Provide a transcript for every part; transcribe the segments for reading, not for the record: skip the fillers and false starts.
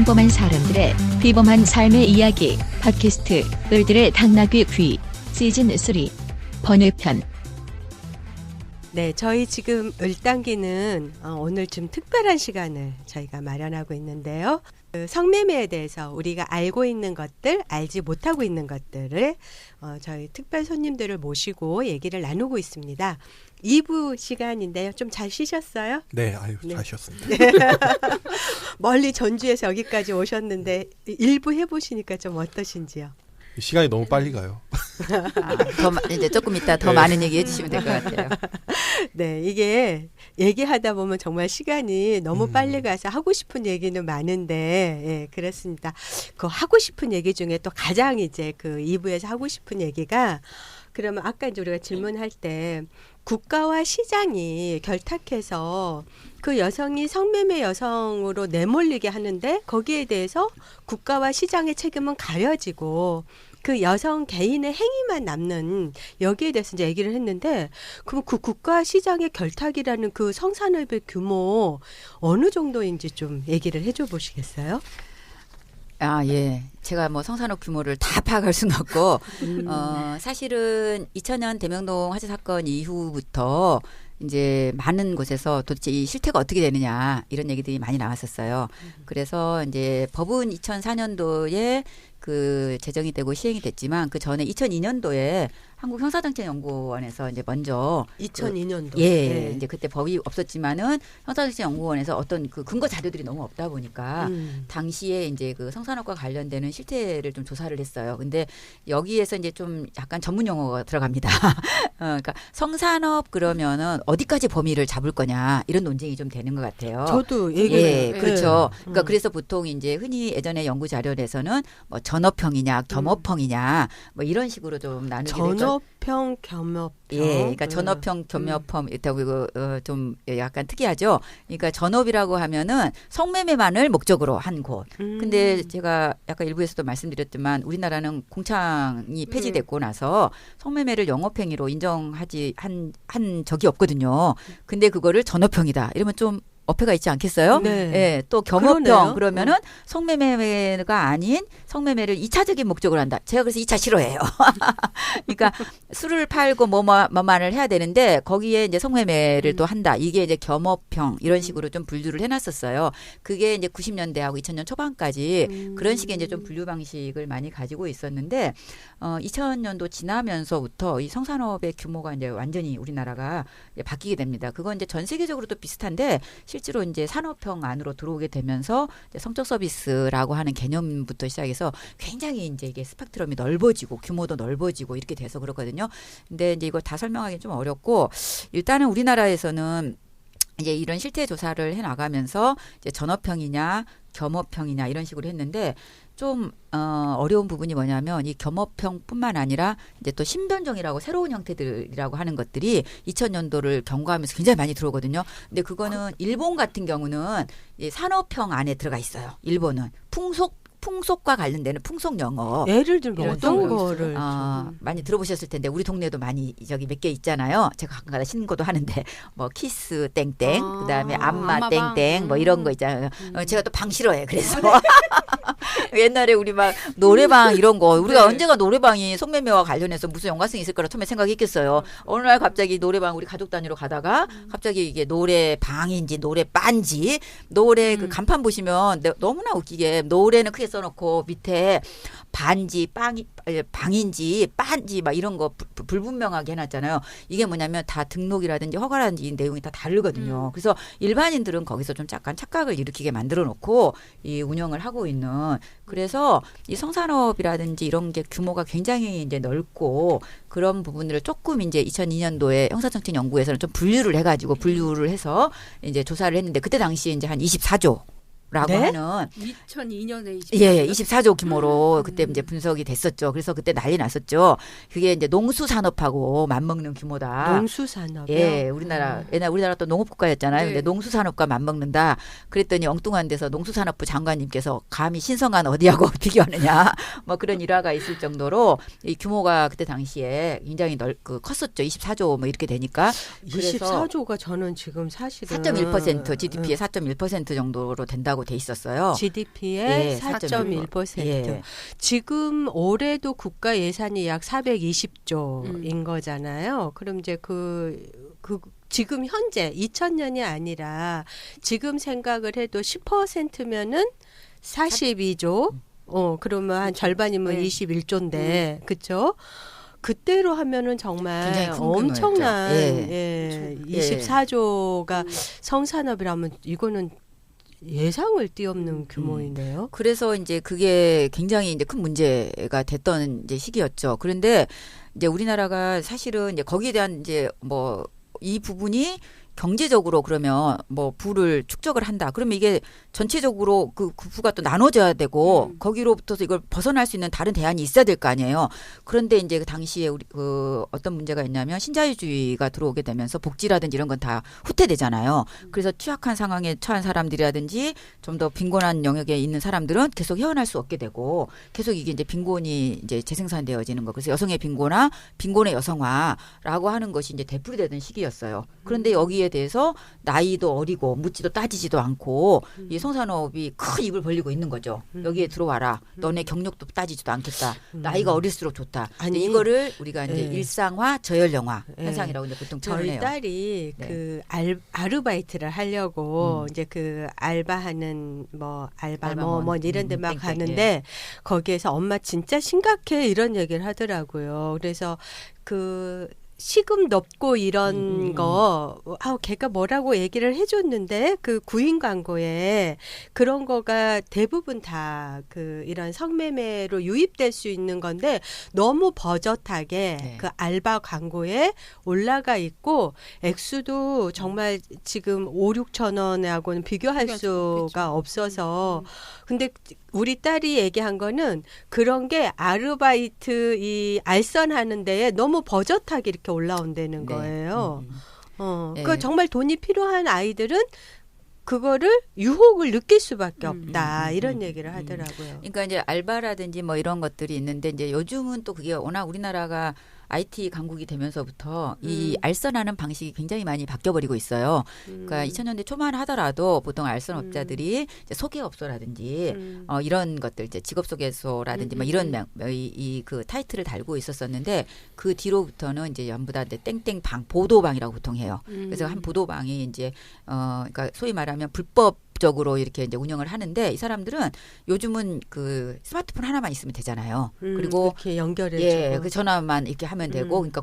평범한 사람들의 비범한 삶의 이야기 팟캐스트 을들의 당나귀 귀 시즌 3 번외편. 네, 저희 지금 을당기는 오늘 좀 특별한 시간을 저희가 마련하고 있는데요. 성매매에 대해서 우리가 알고 있는 것들, 알지 못하고 있는 것들을 저희 특별 손님들을 모시고 얘기를 나누고 있습니다. 2부 시간인데요. 좀 잘 쉬셨어요? 네, 네. 잘 쉬었습니다. 멀리 전주에서 여기까지 오셨는데 1부 해보시니까 좀 어떠신지요? 시간이 너무 빨리 가요. 이제 조금 이따 더 네. 많은 얘기 해주시면 될 것 같아요. 네, 이게 얘기하다 보면 정말 시간이 너무 빨리 가서 하고 싶은 얘기는 많은데, 예, 그렇습니다. 그 하고 싶은 얘기 중에 또 가장 이제 그 2부에서 하고 싶은 얘기가, 그러면 아까 이제 우리가 질문할 때 국가와 시장이 결탁해서 그 여성이 성매매 여성으로 내몰리게 하는데 거기에 대해서 국가와 시장의 책임은 가려지고 그 여성 개인의 행위만 남는, 여기에 대해서 이제 얘기를 했는데, 그럼 그 국가 시장의 결탁이라는 그 성산업의 규모 어느 정도인지 좀 얘기를 해줘 보시겠어요? 아, 예. 제가 뭐 성산업 규모를 다 파악할 수는 없고, 사실은 2000년 대명동 화재 사건 이후부터 이제 많은 곳에서 도대체 이 실태가 어떻게 되느냐 이런 얘기들이 많이 나왔었어요. 그래서 이제 법은 2004년도에 그 제정이 되고 시행이 됐지만 그 전에 2002년도에 한국형사정책연구원에서 이제 먼저 2002년도. 네. 이제 그때 법이 없었지만은 형사정책연구원에서 어떤 그 근거 자료들이 너무 없다 보니까 당시에 이제 그 성산업과 관련되는 실태를 좀 조사를 했어요. 근데 여기에서 이제 좀 약간 전문 용어가 들어갑니다. 그러니까 성산업 그러면은 어디까지 범위를 잡을 거냐 이런 논쟁이 좀 되는 것 같아요. 저도 얘기를. 예, 그렇죠. 그러니까 그래서 보통 이제 흔히 예전에 연구 자료에서는 뭐 전업형이냐, 겸업형이냐, 뭐 이런 식으로 좀 나누기도 했죠. 전업형, 겸업형. 예, 그러니까 전업형, 겸업형 있다고 좀 약간 특이하죠. 그러니까 전업이라고 하면은 성매매만을 목적으로 한 곳. 근데 제가 약간 일부에서도 말씀드렸지만 우리나라는 공창이 폐지됐고 나서 성매매를 영업행위로 인정하지 한 적이 없거든요. 근데 그거를 전업형이다. 이러면 좀 어폐가 있지 않겠어요? 네. 예, 또 겸업형 그러네요. 그러면은 성매매가 아닌 성매매를 2차적인 목적으로 한다. 제가 그래서 2차 싫어해요. 그러니까 술을 팔고 뭐만을 해야 되는데 거기에 이제 성매매를 또 한다. 이게 이제 겸업형 이런 식으로 좀 분류를 해놨었어요. 그게 이제 90년대하고 2000년 초반까지 그런 식의 이제 좀 분류 방식을 많이 가지고 있었는데 2000년도 지나면서부터 이 성산업의 규모가 이제 완전히 우리나라가 이제 바뀌게 됩니다. 그건 이제 전 세계적으로도 비슷한데 실제로 이제 산업형 안으로 들어오게 되면서 이제 성적 서비스라고 하는 개념부터 시작해서 굉장히 이제 이게 스펙트럼이 넓어지고 규모도 넓어지고 이렇게 돼서 그렇거든요. 근데 이제 이걸 다 설명하기는 좀 어렵고 일단은 우리나라에서는 이제 이런 실태 조사를 해 나가면서 이제 전업형이냐 겸업형이냐 이런 식으로 했는데 좀 어려운 부분이 뭐냐면 이 겸업형뿐만 아니라 이제 또 신변종이라고 새로운 형태들이라고 하는 것들이 2000년도를 경과하면서 굉장히 많이 들어오거든요. 근데 그거는 일본 같은 경우는 이 산업형 안에 들어가 있어요. 일본은 풍속과 관련되는 풍속 영어. 예를 들면 이런 어떤 거 거를 많이 들어보셨을 텐데 우리 동네도 많이 저기 몇 개 있잖아요. 제가 가끔가다 신고도 하는데 뭐 키스 땡땡 그다음에 안마 땡땡 뭐 이런 거 있잖아요. 제가 또 방 싫어해. 그래서 옛날에 우리 막 노래방 이런 거 우리가 언제가 노래방이 성매매와 관련해서 무슨 연관성이 있을 거라 처음에 생각했겠어요. 어느 날 갑자기 노래방 우리 가족 단위로 가다가 갑자기 이게 노래방인지 노래반지 노래 그 간판 보시면 너무나 웃기게 노래는 크게 써놓고 밑에 반지 방인지 빤지 막 이런 거 불분명하게 해놨잖아요. 이게 뭐냐면 다 등록이라든지 허가라든지 내용이 다 다르거든요. 그래서 일반인들은 거기서 좀 약간 착각을 일으키게 만들어 놓고 이 운영을 하고 있는, 그래서 이 성산업이라든지 이런 게 규모가 굉장히 이제 넓고 그런 부분들을 조금 이제 2002년도에 형사정책연구에서는 좀 분류를 해서 이제 조사를 했는데 그때 당시에 이제 한 24조 라고 네? 하는 2002년에 24조 규모로 그때 이제 분석이 됐었죠. 그래서 그때 난리 났었죠. 그게 이제 농수산업하고 맞먹는 규모다. 농수산업이요? 예, 우리나라 또 농업국가였잖아요. 네. 근데 농수산업과 맞먹는다. 그랬더니 엉뚱한 데서 농수산업부 장관님께서 감히 신성한 어디하고 비교하느냐. 뭐 그런 일화가 있을 정도로 이 규모가 그때 당시에 굉장히 컸었죠. 24조 뭐 이렇게 되니까. 그래서 24조가 저는 지금 사실은 4.1% GDP의 4.1% 정도로 된다고 하라고 돼 있었어요. GDP의 예, 4.1%. 예. 지금 올해도 국가 예산이 약 420조인 거잖아요. 그럼 이제 지금 현재 2000년이 아니라 지금 생각을 해도 10%면은 42조. 그러면 한 절반이면 네. 21조인데, 그렇죠? 그때로 하면은 정말 굉장히 큰 규모였죠. 엄청난 예. 24조가 성산업이라면 이거는 예상을 뛰어넘는 규모인데요. 그래서 이제 그게 굉장히 이제 큰 문제가 됐던 이제 시기였죠. 그런데 이제 우리나라가 사실은 이제 거기에 대한 이제 뭐 이 부분이 경제적으로 그러면 뭐 부를 축적을 한다. 그러면 이게 전체적으로 그 부가 또 나눠져야 되고 거기로부터 이걸 벗어날 수 있는 다른 대안이 있어야 될 거 아니에요. 그런데 이제 그 당시에 우리 어떤 문제가 있냐면 신자유주의가 들어오게 되면서 복지라든지 이런 건 다 후퇴되잖아요. 그래서 취약한 상황에 처한 사람들이라든지 좀 더 빈곤한 영역에 있는 사람들은 계속 헤어날 수 없게 되고 계속 이게 이제 빈곤이 이제 재생산되어지는 거. 그래서 여성의 빈곤화, 빈곤의 여성화라고 하는 것이 이제 되풀이되던 시기였어요. 그런데 여기에 대해서 나이도 어리고 묻지도 따지지도 않고 이 성산업이 큰 입을 벌리고 있는 거죠. 여기에 들어와라. 너네 경력도 따지지도 않겠다. 나이가 어릴수록 좋다. 아니, 이거를 우리가 이제 네. 일상화 저열영화 네. 현상이라고 이제 보통 표현을 저희 해요. 딸이 네. 그 아르바이트를 하려고 이제 그 알바하는 뭐 알바 뭐 이런 데 막 땡땡, 가는데 거기에서 엄마 진짜 심각해 이런 얘기를 하더라고요. 그래서 그 시급 높고 이런 걔가 뭐라고 얘기를 해줬는데 그 구인 광고에 그런 거가 대부분 다 이런 성매매로 유입될 수 있는 건데 너무 버젓하게 네. 그 알바 광고에 올라가 있고 액수도 정말 지금 5-6천 원하고는 비교할 수가 없어서 근데 우리 딸이 얘기한 거는 그런 게 아르바이트 이 알선하는 데에 너무 버젓하게 이렇게 올라온다는 거예요. 네. 그 정말 돈이 필요한 아이들은 그거를 유혹을 느낄 수밖에 없다 이런 얘기를 하더라고요. 그러니까 이제 알바라든지 뭐 이런 것들이 있는데 이제 요즘은 또 그게 워낙 우리나라가 IT 강국이 되면서부터 이 알선하는 방식이 굉장히 많이 바뀌어버리고 있어요. 그러니까 2000년대 초반 하더라도 보통 알선업자들이 이제 소개업소라든지 이런 것들 이제 직업소개소라든지 뭐 이런 그 타이틀을 달고 있었었는데 그 뒤로부터는 이제 전부 다 이제 땡땡방 보도방이라고 보통 해요. 그래서 한 보도방이 이제 그러니까 소위 말하면 불법적으로 이렇게 이제 운영을 하는데 이 사람들은 요즘은 그 스마트폰 하나만 있으면 되잖아요. 그리고 이렇게 연결해 그 전화만 이렇게 하면 되고 그러니까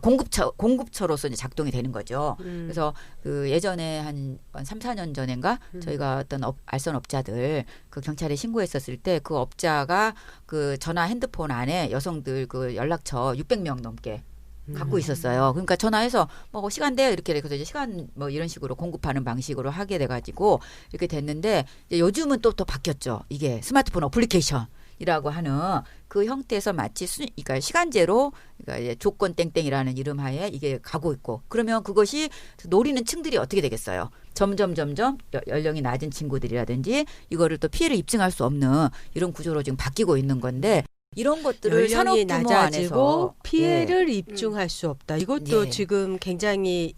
공급처로서 이제 작동이 되는 거죠. 그래서 그 예전에 한 3-4년 전인가 저희가 어떤 알선업자들 그 경찰에 신고했었을 때 그 업자가 그 전화 핸드폰 안에 여성들 그 연락처 600명 넘게 갖고 있었어요. 그러니까 전화해서 뭐 시간 돼요 이렇게 해서 이제 시간 뭐 이런 식으로 공급하는 방식으로 하게 돼가지고 이렇게 됐는데 이제 요즘은 또 바뀌었죠. 이게 스마트폰 어플리케이션이라고 하는 그 형태에서 마치 그러니까 시간제로 그러니까 이제 조건 땡땡이라는 이름하에 이게 가고 있고 그러면 그것이 노리는 층들이 어떻게 되겠어요? 점점 연령이 낮은 친구들이라든지 이거를 또 피해를 입증할 수 없는 이런 구조로 지금 바뀌고 있는 건데. 이런 것들을 산업 연령이 규모 낮아지고 안에서 피해를 입증할 수 없다. 이것도 예. 지금 굉장히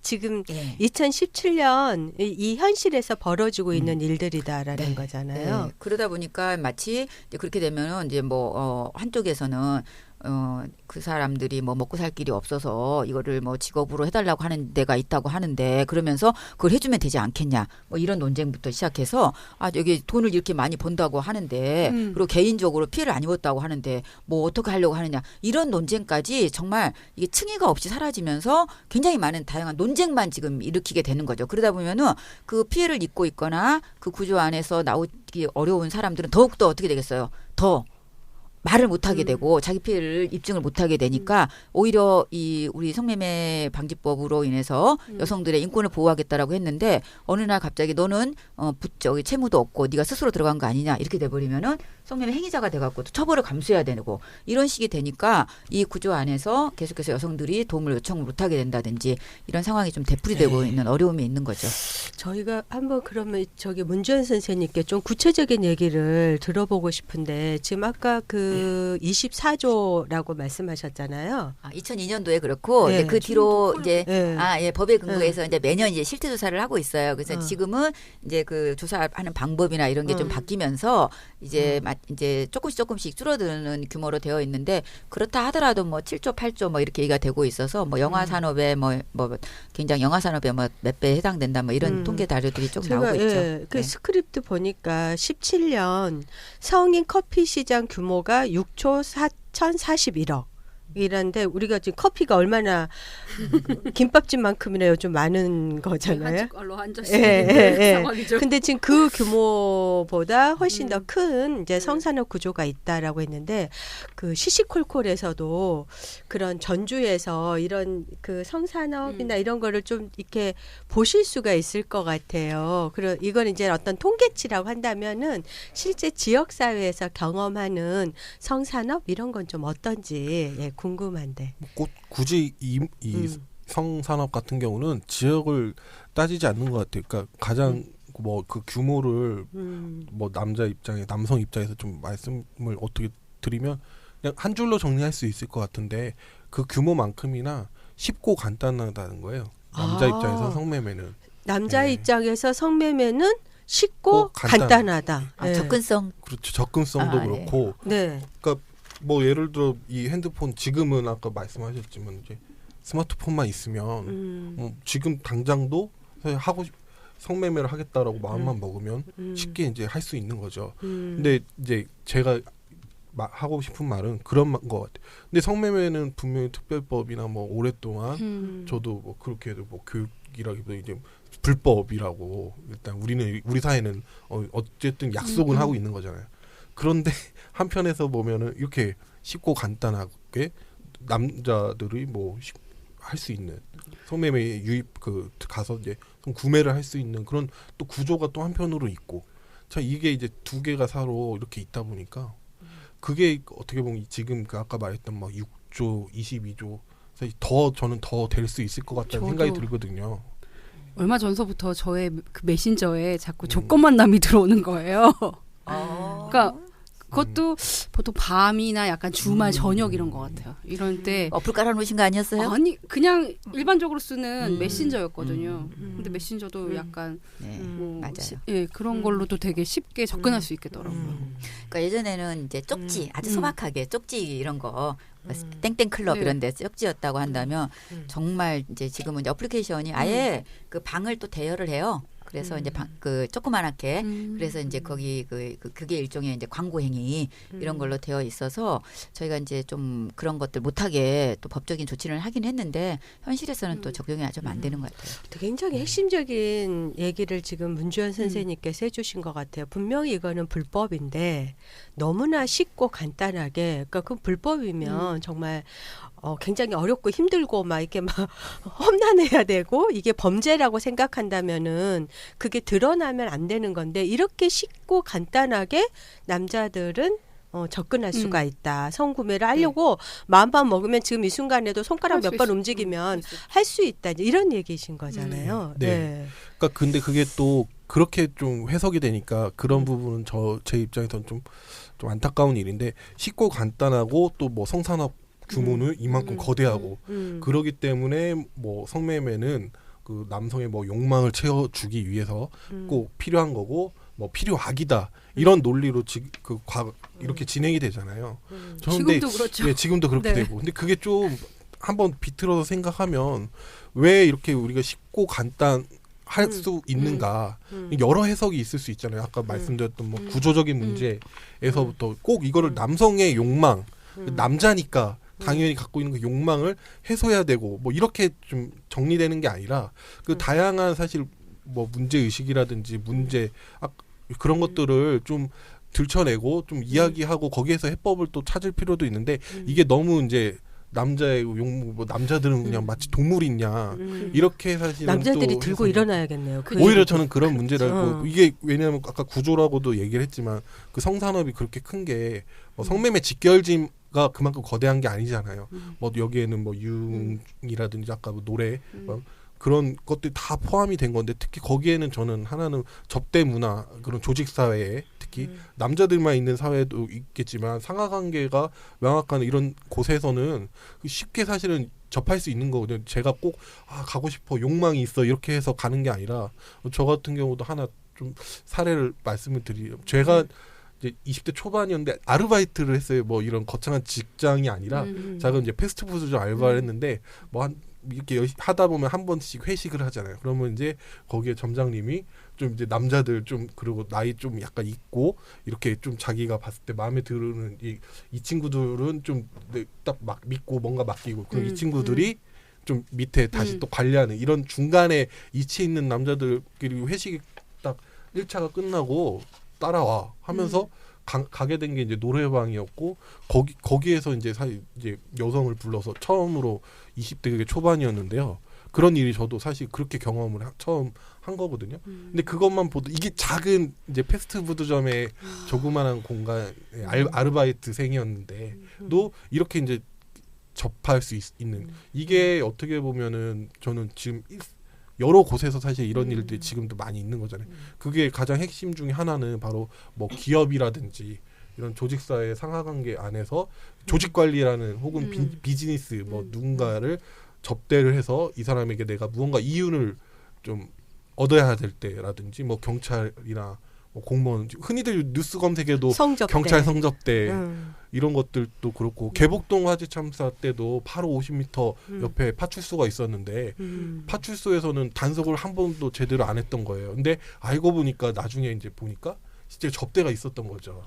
지금 예. 2017년 이 현실에서 벌어지고 있는 일들이다라는 네. 거잖아요. 네. 그러다 보니까 마치 이제 그렇게 되면은 이제 뭐 한쪽에서는 그 사람들이 뭐 먹고 살 길이 없어서 이거를 뭐 직업으로 해달라고 하는 데가 있다고 하는데 그러면서 그걸 해주면 되지 않겠냐 뭐 이런 논쟁부터 시작해서 여기 돈을 이렇게 많이 번다고 하는데 그리고 개인적으로 피해를 안 입었다고 하는데 뭐 어떻게 하려고 하느냐 이런 논쟁까지 정말 이게 층위가 없이 사라지면서 굉장히 많은 다양한 논쟁만 지금 일으키게 되는 거죠. 그러다 보면은 그 피해를 입고 있거나 그 구조 안에서 나오기 어려운 사람들은 더욱더 어떻게 되겠어요? 더 말을 못하게 되고 자기 피해를 입증을 못하게 되니까 오히려 이 우리 성매매 방지법으로 인해서 여성들의 인권을 보호하겠다라고 했는데 어느 날 갑자기 너는 채무도 없고 네가 스스로 들어간 거 아니냐 이렇게 돼버리면은 성매매 행위자가 돼갖고 또 처벌을 감수해야 되고 이런 식이 되니까 이 구조 안에서 계속해서 여성들이 도움을 요청을 못하게 된다든지 이런 상황이 좀 되풀이되고 있는 어려움이 있는 거죠. 저희가 한번 그러면 문주현 선생님께 좀 구체적인 얘기를 들어보고 싶은데 지금 아까 그 그 24조라고 말씀하셨잖아요. 2002년도에 그렇고 네. 이제 그 뒤로 이제 네. 법에 근거해서 이제 매년 이제 실태 조사를 하고 있어요. 그래서 지금은 이제 그 조사하는 방법이나 이런 게 좀 바뀌면서 이제 이제 조금씩 줄어드는 규모로 되어 있는데 그렇다 하더라도 뭐 7조, 8조 뭐 이렇게 얘기가 되고 있어서 뭐 영화 산업에 뭐 굉장히 영화 산업에 뭐 몇 배 해당된다 뭐 이런 통계 자료들이 좀 나오고 있죠. 그 네. 스크립트 보니까 17년 성인 커피 시장 규모가 6조 4,041억. 이런데 우리가 지금 커피가 얼마나 김밥집만큼이나 요즘 많은 거잖아요. 한 숟갈로 한 잔씩 예. 상황이죠. 근데 지금 그 규모보다 훨씬 더 큰 이제 성산업 구조가 있다라고 했는데 그 시시콜콜에서도 그런 전주에서 이런 그 성산업이나 이런 거를 좀 이렇게 보실 수가 있을 것 같아요. 그리고 이건 이제 어떤 통계치라고 한다면은 실제 지역 사회에서 경험하는 성산업 이런 건 좀 어떤지 예, 궁금한데. 굳이 이 성산업 같은 경우는 지역을 따지지 않는 것 같아요. 그러니까 가장 뭐 그 규모를 뭐 남성 입장에서 좀 말씀을 어떻게 드리면 그냥 한 줄로 정리할 수 있을 것 같은데 그 규모만큼이나 쉽고 간단하다는 거예요. 남자 입장에서 성매매는. 남자 네. 입장에서 성매매는 쉽고 간단하다. 간단하다. 아, 예. 접근성. 그렇죠. 접근성도 그렇고. 네. 그러니까 뭐 예를 들어 이 핸드폰 지금은 아까 말씀하셨지만 이제 스마트폰만 있으면 지금 당장도 사실 성매매를 하겠다라고 마음만 먹으면 쉽게 이제 할 수 있는 거죠. 근데 이제 제가 하고 싶은 말은 그런 거 같아요. 근데 성매매는 분명히 특별법이나 뭐 오랫동안 저도 뭐 그렇게 해도 뭐 교육이라기보다 이제 불법이라고 일단 우리 사회는 어쨌든 약속은 하고 있는 거잖아요. 그런데 한편에서 보면은 이렇게 쉽고 간단하게 남자들이 뭐 할 수 있는 성매매 유입 가서 이제 좀 구매를 할 수 있는 그런 또 구조가 또 한편으로 있고 자 이게 이제 두 개가 서로 이렇게 있다 보니까 그게 어떻게 보면 지금 그 아까 말했던 막 6조, 22조 저는 더 될 수 있을 것 같다는 생각이 들거든요. 얼마 전서부터 저의 그 메신저에 자꾸 조건 만남이 들어오는 거예요. 그러니까 그것도 보통 밤이나 약간 주말 저녁 이런 것 같아요. 이런 때 어플 깔아놓으신 거 아니었어요? 아니 그냥 일반적으로 쓰는 메신저였거든요. 근데 메신저도 약간 네, 뭐 맞아요. 예, 그런 걸로도 되게 쉽게 접근할 수 있겠더라고요. 그러니까 예전에는 이제 쪽지 아주 소박하게 쪽지 이런 거 땡땡 클럽 네. 이런 데 쪽지였다고 한다면 정말 이제 지금은 이제 어플리케이션이 아예 그 방을 또 대여를 해요. 그래서 이제 그 조그만하게 그래서 이제 거기 그게 일종의 이제 광고 행위 이런 걸로 되어 있어서 저희가 이제 좀 그런 것들 못하게 또 법적인 조치를 하긴 했는데 현실에서는 또 적용이 아주 안 되는 것 같아요. 굉장히 핵심적인 얘기를 지금 문주연 선생님께서 해주신 것 같아요. 분명히 이거는 불법인데 너무나 쉽고 간단하게 그러니까 그 불법이면 정말 굉장히 어렵고 힘들고 막 이렇게 막 험난해야 되고 이게 범죄라고 생각한다면은 그게 드러나면 안 되는 건데 이렇게 쉽고 간단하게 남자들은 접근할 수가 있다. 성구매를 하려고 마음만 먹으면 지금 이 순간에도 손가락 몇 번 움직이면 할 수 있다. 이런 얘기신 거잖아요. 네. 그러니까 근데 그게 또 그렇게 좀 해석이 되니까 그런 부분은 제 입장에서는 좀 안타까운 일인데 쉽고 간단하고 또 뭐 성산업 규모는 이만큼 거대하고 그러기 때문에 뭐 성매매는 그 남성의 뭐 욕망을 채워주기 위해서 꼭 필요한 거고 뭐 필요악이다 이런 논리로 이렇게 진행이 되잖아요. 지금도 그렇죠. 네, 지금도 그렇게 되고. 근데 그게 좀 한번 비틀어서 생각하면 왜 이렇게 우리가 쉽고 간단 할 수 있는가 여러 해석이 있을 수 있잖아요. 아까 말씀드렸던 뭐 구조적인 문제에서부터 꼭 이거를 남성의 욕망 남자니까 당연히 갖고 있는 그 욕망을 해소해야 되고 뭐 이렇게 좀 정리되는 게 아니라 그 다양한 사실 뭐 문제 의식이라든지 그런 것들을 좀 들춰내고 좀 이야기하고 거기에서 해법을 또 찾을 필요도 있는데 이게 너무 이제 남자의 욕망 뭐 남자들은 그냥 마치 동물이냐 이렇게 사실 남자들이 들고 일어나야겠네요. 오히려 저는 그런 문제라고 이게 왜냐하면 아까 구조라고도 얘기를 했지만 그 성산업이 그렇게 큰 게 뭐 성매매 직결지가 그만큼 거대한 게 아니잖아요. 뭐 여기에는 뭐 유흥이라든지 아까 뭐 노래 그런 것들이 다 포함이 된 건데 특히 거기에는 저는 하나는 접대 문화 그런 조직 사회에 특히 남자들만 있는 사회도 있겠지만 상하관계가 명확한 이런 곳에서는 쉽게 사실은 접할 수 있는 거거든요. 제가 꼭 가고 싶어 욕망이 있어 이렇게 해서 가는 게 아니라 저 같은 경우도 하나 좀 사례를 말씀을 드리면 제가 이제 20대 초반이었는데 아르바이트를 했어요. 뭐 이런 거창한 직장이 아니라 작은 이제 패스트푸드점 알바를 했는데 뭐 한 이렇게 하다 보면 한 번씩 회식을 하잖아요. 그러면 이제 거기에 점장님이 좀 이제 남자들 좀 그리고 나이 좀 약간 있고 이렇게 좀 자기가 봤을 때 마음에 드는 이 친구들은 좀 딱 막 믿고 뭔가 맡기고 그럼 이 친구들이 좀 밑에 다시 또 관리하는 이런 중간에 이치 있는 남자들끼리 회식이 딱 1차가 끝나고 따라와 하면서 가게 된 게 이제 노래방이었고 거기에서 이제 이제 여성을 불러서 처음으로 20대 그게 초반이었는데요. 그런 일이 저도 사실 그렇게 경험을 처음 한 거거든요. 근데 그것만 보도 이게 작은 이제 패스트푸드점의 조그만한 공간 아르바이트생이었는데도 이렇게 이제 접할 수 있는 이게 어떻게 보면은 저는 지금 여러 곳에서 사실 이런 일들이 지금도 많이 있는 거잖아요. 그게 가장 핵심 중에 하나는 바로 뭐 기업이라든지 이런 조직사회 상하관계 안에서 조직관리라는 혹은 비즈니스 뭐 누군가를 접대를 해서 이 사람에게 내가 무언가 이윤을 좀 얻어야 될 때라든지 뭐 경찰이나 뭐 공무원 흔히들 뉴스 검색에도 성접대. 경찰 성접대 이런 것들도 그렇고 개복동 화재 참사 때도 바로 50m 옆에 파출소가 있었는데 파출소에서는 단속을 한 번도 제대로 안 했던 거예요. 근데 알고 보니까 나중에 이제 보니까 진짜 접대가 있었던 거죠.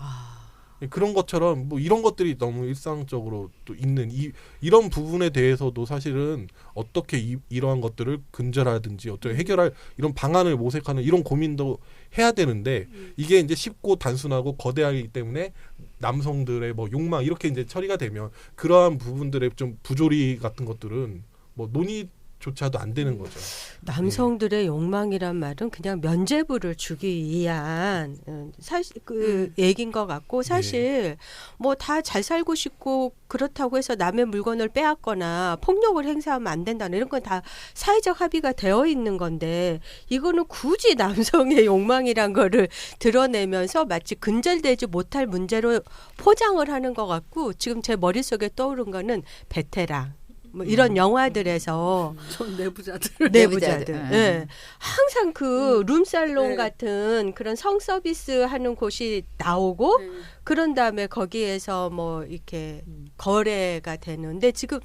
그런 것처럼 뭐 이런 것들이 너무 일상적으로 또 있는 이런 부분에 대해서도 사실은 어떻게 이러한 것들을 근절하든지 어떻게 해결할 이런 방안을 모색하는 이런 고민도 해야 되는데 이게 이제 쉽고 단순하고 거대하기 때문에 남성들의 뭐 욕망 이렇게 이제 처리가 되면 그러한 부분들의 좀 부조리 같은 것들은 뭐 논의조차도 안 되는 거죠. 남성들의 욕망이란 말은 그냥 면죄부를 주기 위한 사실 그 얘기인 것 같고 사실 뭐 다 잘 살고 싶고 그렇다고 해서 남의 물건을 빼앗거나 폭력을 행사하면 안 된다는 이런 건 다 사회적 합의가 되어 있는 건데 이거는 굳이 남성의 욕망이란 거를 드러내면서 마치 근절되지 못할 문제로 포장을 하는 것 같고 지금 제 머릿속에 떠오른 거는 베테랑 뭐 이런 영화들에서 전 내부자들. 네. 항상 그 룸살롱 같은 그런 성 서비스 하는 곳이 나오고 그런 다음에 거기에서 뭐 이렇게 거래가 되는데 지금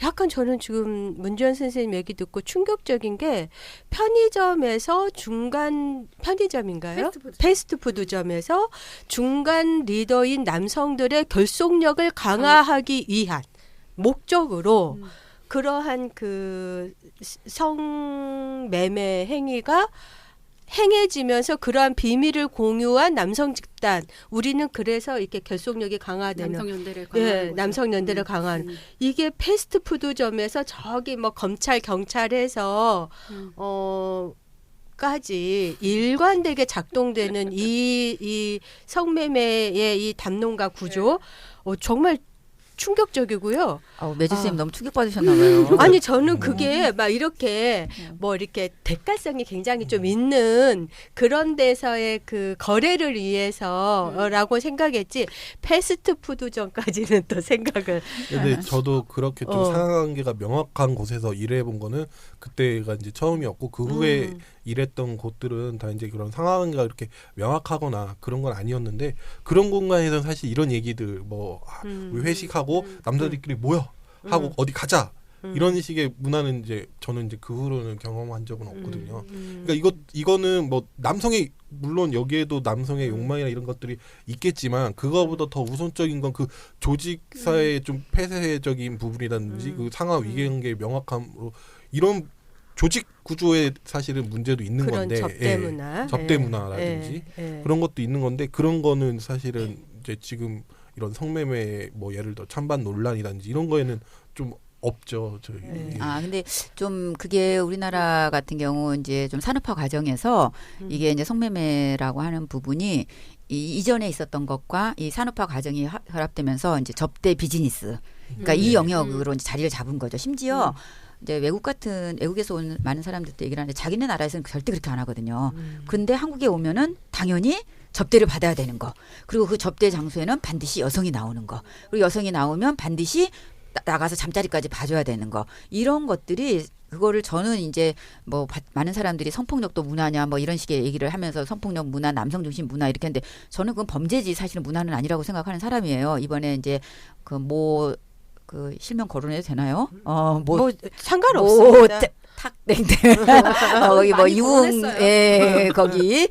약간 저는 지금 문주현 선생님 얘기 듣고 충격적인 게 편의점에서 중간 편의점인가요? 패스트푸드점에서 중간 리더인 남성들의 결속력을 강화하기 위한 목적으로 그러한 그 성매매 행위가 행해지면서 그러한 비밀을 공유한 남성 집단 우리는 그래서 이렇게 결속력이 강화되는 남성연대를 강화하는 남성연대를 강화하는 이게 패스트푸드점에서 저기 뭐 검찰 경찰에서 까지 일관되게 작동되는 이 성매매의 이 담론과 구조 정말 충격적이고요. 매주 쌤 너무 충격받으셨나 봐요. 아니 저는 그게 막 이렇게 뭐 이렇게 대가성이 굉장히 좀 있는 그런 데서의 그 거래를 위해서라고 생각했지 패스트푸드점까지는 또 생각을. 근데 저도 그렇게 좀 상하관계가 명확한 곳에서 일해본 거는 그때가 이제 처음이었고 그 후에 일했던 곳들은 다 이제 그런 상하관계가 이렇게 명확하거나 그런 건 아니었는데 그런 공간에서는 사실 이런 얘기들 뭐 우리 회식하고 남자들끼리 모여 하고 어디 가자 이런 식의 문화는 이제 저는 이제 그 후로는 경험한 적은 없거든요. 그러니까 이거는 뭐 남성의 물론 여기에도 남성의 욕망이나 이런 것들이 있겠지만 그거보다 더 우선적인 건 그 조직 사회의 좀 폐쇄적인 부분이라든지 그 상하 위계관계의 명확함으로 이런 조직 구조에 사실은 문제도 있는 그런 건데 접대 문화, 접대 문화라든지 그런 것도 있는 건데 그런 거는 사실은 이제 지금 이런 성매매 뭐 예를 들어 찬반 논란이라든지 이런 거에는 좀 없죠. 저희. 근데 좀 그게 우리나라 같은 경우 이제 좀 산업화 과정에서 이게 이제 성매매라고 하는 부분이 이전에 있었던 것과 이 산업화 과정이 결합되면서 이제 접대 비즈니스. 그러니까 이 영역으로 이제 자리를 잡은 거죠. 심지어 이제 외국에서 온 많은 사람들도 얘기를 하는데 자기네 나라에서는 절대 그렇게 안 하거든요. 근데 한국에 오면은 당연히 접대를 받아야 되는 거. 그리고 그 접대 장소에는 반드시 여성이 나오는 거. 그리고 여성이 나오면 반드시 나가서 잠자리까지 봐줘야 되는 거. 이런 것들이 그거를 저는 이제 뭐 많은 사람들이 성폭력도 문화냐 뭐 이런 식의 얘기를 하면서 성폭력 문화, 남성 중심 문화 이렇게 했는데 저는 그건 범죄지 사실은 문화는 아니라고 생각하는 사람이에요. 이번에 이제 그 실명 거론해도 되나요? 뭐 상관없습니다. 탁땡땡 거기 뭐 이웅 거기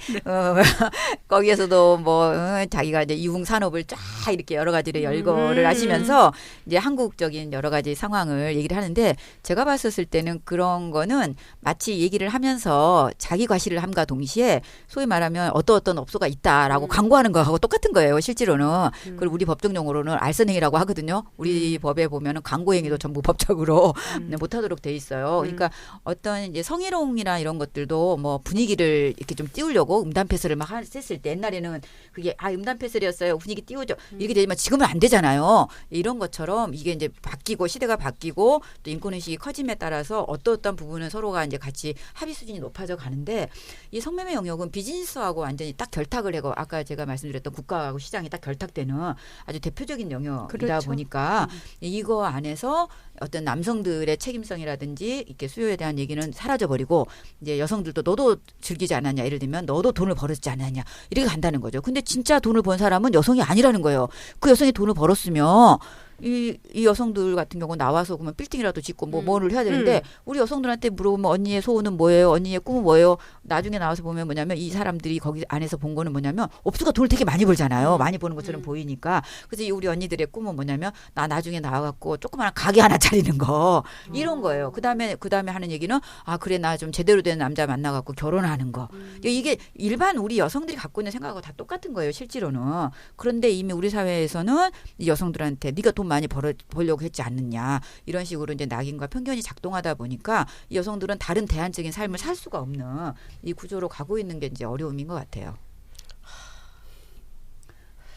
거기에서도 뭐 자기가 이제 이웅 산업을 쫙 이렇게 여러 가지를 열거를 하시면서 이제 한국적인 여러 가지 상황을 얘기를 하는데 제가 봤었을 때는 그런 거는 마치 얘기를 하면서 자기 과시를 함과 동시에 소위 말하면 어떤 업소가 있다라고 광고하는 거하고 똑같은 거예요. 실제로는 그걸 우리 법적 용어로는 알선행위라고 하거든요. 우리 법에 보면은 광고행위도 전부 법적으로 못하도록 돼 있어요. 그러니까 어떤 이제 성희롱이나 이런 것들도 뭐 분위기를 이렇게 좀 띄우려고 음담 패설을 막 했을 때 옛날에는 그게 음담 패설이었어요. 분위기 띄우죠. 이렇게 되지만 지금은 안 되잖아요. 이런 것처럼 이게 이제 바뀌고 시대가 바뀌고 또 인권의식이 커짐에 따라서 어떤 부분은 서로가 이제 같이 합의 수준이 높아져 가는데 이 성매매 영역은 비즈니스하고 완전히 딱 결탁을 하고 아까 제가 말씀드렸던 국가하고 시장이 딱 결탁되는 아주 대표적인 영역이다 그렇죠. 보니까 이거 안에서 어떤 남성들의 책임성이라든지 이렇게 수요에 대한 얘기는 사라져버리고 이제 여성들도 너도 즐기지 않았냐 예를 들면 너도 돈을 벌었지 않았냐 이렇게 간다는 거죠. 근데 진짜 돈을 번 사람은 여성이 아니라는 거예요. 그 여성이 돈을 벌었으면 이 여성들 같은 경우 나와서 그러면 빌딩이라도 짓고 뭐를 해야 되는데 우리 여성들한테 물어보면 언니의 소원은 뭐예요? 언니의 꿈은 뭐예요? 나중에 나와서 보면 뭐냐면 이 사람들이 거기 안에서 본 거는 뭐냐면 업주가 돈을 되게 많이 벌잖아요. 많이 버는 것처럼 보이니까. 그래서 우리 언니들의 꿈은 뭐냐면 나 나중에 나와갖고 조그마한 가게 하나 차리는 거 이런 거예요. 그다음에 하는 얘기는 그래 나 좀 제대로 된 남자 만나갖고 결혼하는 거. 이게 일반 우리 여성들이 갖고 있는 생각하고 다 똑같은 거예요. 실제로는. 그런데 이미 우리 사회에서는 이 여성들한테 네가 돈 많이 벌려고 했지 않느냐 이런 식으로 이제 낙인과 편견이 작동하다 보니까 이 여성들은 다른 대안적인 삶을 살 수가 없는 이 구조로 가고 있는 게 이제 어려움인 것 같아요.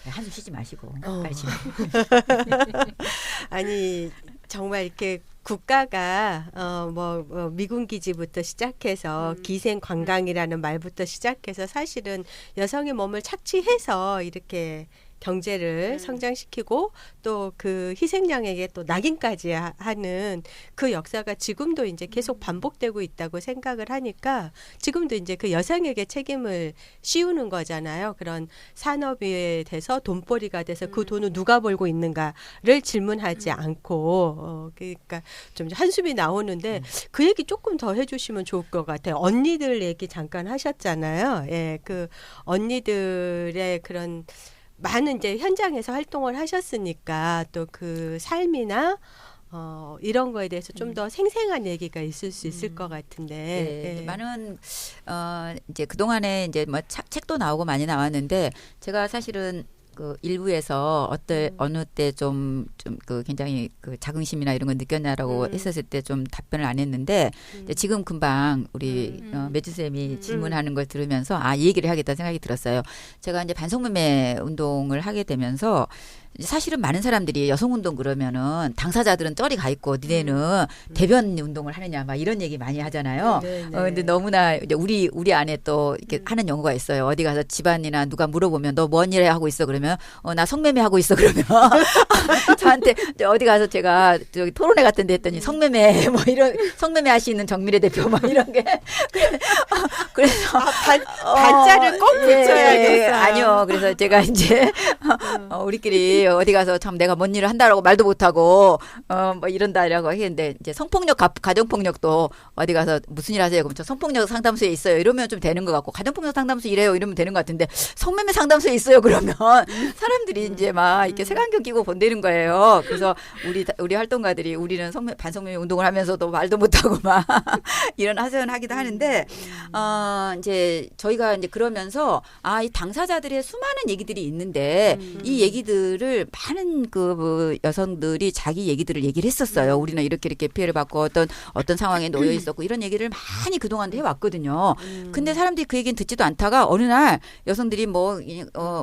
한숨 쉬지 마시고 빨리 진행. 아니 정말 이렇게 국가가 미군 기지부터 시작해서 기생 관광이라는 말부터 시작해서 사실은 여성의 몸을 착취해서 이렇게 경제를 성장시키고 또 그 희생양에게 또 낙인까지 하는 그 역사가 지금도 이제 계속 반복되고 있다고 생각을 하니까 지금도 이제 그 여성에게 책임을 씌우는 거잖아요. 그런 산업에 대해서 돈벌이가 돼서 그 돈을 누가 벌고 있는가를 질문하지 않고 그러니까 좀 한숨이 나오는데 그 얘기 조금 더 해주시면 좋을 것 같아요. 언니들 얘기 잠깐 하셨잖아요. 예, 그 언니들의 그런 많은 이제 현장에서 활동을 하셨으니까 또 그 삶이나 이런 거에 대해서 좀 더 생생한 얘기가 있을 수 있을 것 같은데. 네, 많은 이제 그 동안에 이제 뭐 책도 나오고 많이 나왔는데 제가 사실은 그 일부에서 어느 때 좀 그 굉장히 그 자긍심이나 이런 걸 느꼈냐라고 했었을 때 좀 답변을 안 했는데 지금 금방 우리 매주 쌤이 질문하는 걸 들으면서 이 얘기를 해야겠다 생각이 들었어요. 제가 이제 반성매매 운동을 하게 되면서 사실은 많은 사람들이 여성운동 그러면은 당사자들은 쩌리 가 있고 니네는 대변 운동을 하느냐 막 이런 얘기 많이 하잖아요. 근데 너무나 이제 우리 안에 또 이렇게 하는 연구가 있어요. 어디 가서 집안이나 누가 물어보면 너 뭔 일 하고 있어 그러면 나 성매매 하고 있어 그러면 저한테 어디 가서 제가 저기 토론회 같은 데 했더니 성매매 뭐 이런 성매매 하시는 정미래 대표 막 이런 게 그래서 단자를 꼭 붙여야겠어요. 아니요. 그래서 제가 이제 우리끼리 어디 가서 참 내가 뭔 일을 한다라고 말도 못하고 뭐 이런다라고 했는데 이제 성폭력 가정폭력도 어디 가서 무슨 일 하세요? 그럼 저 성폭력 상담소에 있어요. 이러면 좀 되는 것 같고 가정폭력 상담소 이래요. 이러면 되는 것 같은데 성매매 상담소에 있어요. 그러면 사람들이 이제 막 이렇게 색안경 끼고 본다는 거예요. 그래서 우리 활동가들이 우리는 반성매매 운동을 하면서도 말도 못하고 막 이런 하소연하기도 하는데 이제 저희가 이제 그러면서 이 당사자들의 수많은 얘기들이 있는데 이 얘기들을 얘기를 많은 그 여성들이 자기 얘기들을 얘기를 했었어요. 우리는 이렇게 피해를 받고 어떤 상황에 놓여 있었고 이런 얘기를 많이 그동안도 해왔거든요. 근데 사람들이 그 얘기는 듣지도 않다가 어느 날 여성들이 뭐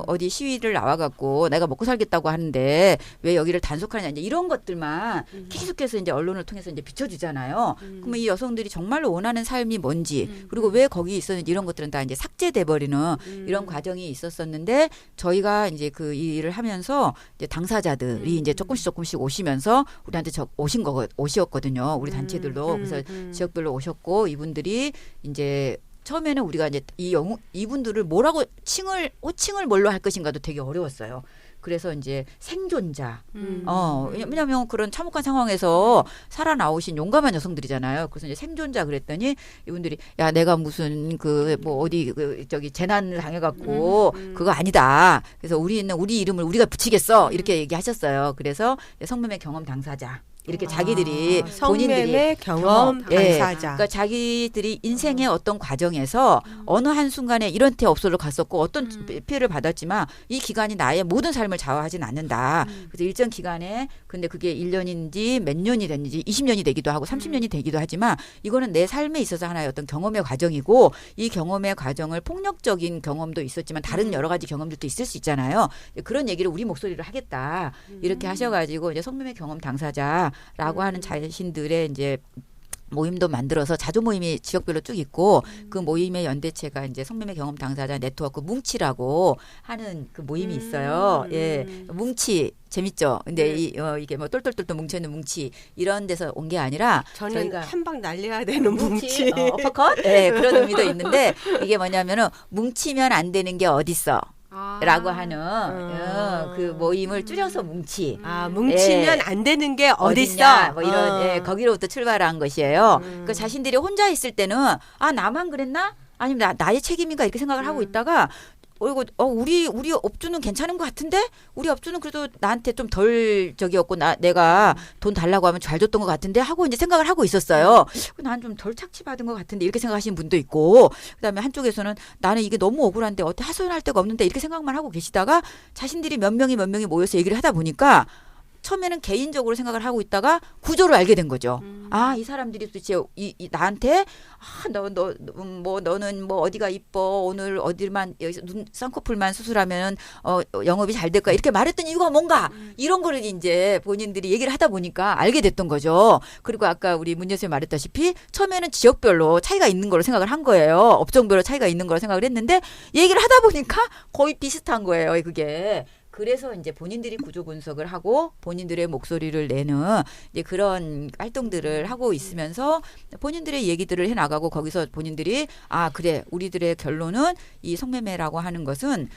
어디 시위를 나와갖고 내가 먹고 살겠다고 하는데 왜 여기를 단속하느냐 이제 이런 것들만 계속해서 이제 언론을 통해서 이제 비춰주잖아요. 그러면 이 여성들이 정말로 원하는 삶이 뭔지 그리고 왜 거기 있었는지 이런 것들은 다 이제 삭제돼 버리는 이런 과정이 있었었는데 저희가 이제 그 일을 하면서 이제 당사자들이 이제 조금씩 오시면서 우리한테 오셨거든요. 우리 단체들도 그래서 지역별로 오셨고 이분들이 이제 처음에는 우리가 이제 이분들을 뭐라고 호칭을 뭘로 할 것인가도 되게 어려웠어요. 그래서 이제 생존자. 왜냐하면 그런 참혹한 상황에서 살아나오신 용감한 여성들이잖아요. 그래서 이제 생존자 그랬더니 이분들이 야 내가 무슨 그 뭐 어디 저기 재난을 당해갖고 그거 아니다. 그래서 우리는 우리 이름을 우리가 붙이겠어 이렇게 얘기하셨어요. 그래서 성매매 경험 당사자. 이렇게 자기들이 본인들이 성매매 경험 당사자. 그러니까 자기들이 인생의 어떤 과정에서 어느 한 순간에 이런 업소를 갔었고 어떤 피해를 받았지만 이 기간이 나의 모든 삶을 좌우하진 않는다. 그래서 일정 기간에 근데 그게 1년인지 몇 년이 됐는지 20년이 되기도 하고 30년이 되기도 하지만 이거는 내 삶에 있어서 하나의 어떤 경험의 과정이고 이 경험의 과정을 폭력적인 경험도 있었지만 다른 여러 가지 경험들도 있을 수 있잖아요. 그런 얘기를 우리 목소리로 하겠다. 이렇게 하셔가지고 이제 성매매 경험 당사자 라고 하는 자신들의 이제 모임도 만들어서 자조 모임이 지역별로 쭉 있고 그 모임의 연대체가 이제 성매매 경험 당사자 네트워크 뭉치라고 하는 그 모임이 있어요. 예, 뭉치 재밌죠. 근데 이게 뭐 똘똘똘똘 뭉쳐있는 뭉치 이런 데서 온 게 아니라 저는 저희가 한 방 날려야 되는 뭉치. 어퍼컷? 네, 그런 의미도 있는데 이게 뭐냐면은 뭉치면 안 되는 게 어딨어. 라고 하는 그 모임을 줄여서 뭉치. 뭉치면 안 되는 게 어딨어. 뭐 이런 거기로부터 출발한 것이에요. 그 자신들이 혼자 있을 때는 나만 그랬나? 아니면 나의 책임인가 이렇게 생각을 하고 있다가 우리 업주는 괜찮은 것 같은데 우리 업주는 그래도 나한테 좀 덜 저기였고 내가 돈 달라고 하면 잘 줬던 것 같은데 하고 이제 생각을 하고 있었어요. 난 좀 덜 착취받은 것 같은데 이렇게 생각하시는 분도 있고 그다음에 한쪽에서는 나는 이게 너무 억울한데 어떻게 하소연할 데가 없는데 이렇게 생각만 하고 계시다가 자신들이 몇 명이 모여서 얘기를 하다 보니까 처음에는 개인적으로 생각을 하고 있다가 구조를 알게 된 거죠. 이 사람들이 도대체 나한테 너는 뭐 어디가 이뻐 오늘 어디만 여기서 눈 쌍꺼풀만 수술하면 영업이 잘 될까 이렇게 말했던 이유가 뭔가 이런 거를 이제 본인들이 얘기를 하다 보니까 알게 됐던 거죠. 그리고 아까 우리 문 여사님 말했다시피 처음에는 지역별로 차이가 있는 걸로 생각을 한 거예요. 업종별로 차이가 있는 걸로 생각을 했는데 얘기를 하다 보니까 거의 비슷한 거예요. 그게. 그래서 이제 본인들이 구조 분석을 하고 본인들의 목소리를 내는 이제 그런 활동들을 하고 있으면서 본인들의 얘기들을 해 나가고 거기서 본인들이 그래 우리들의 결론은 이 성매매라고 하는 것은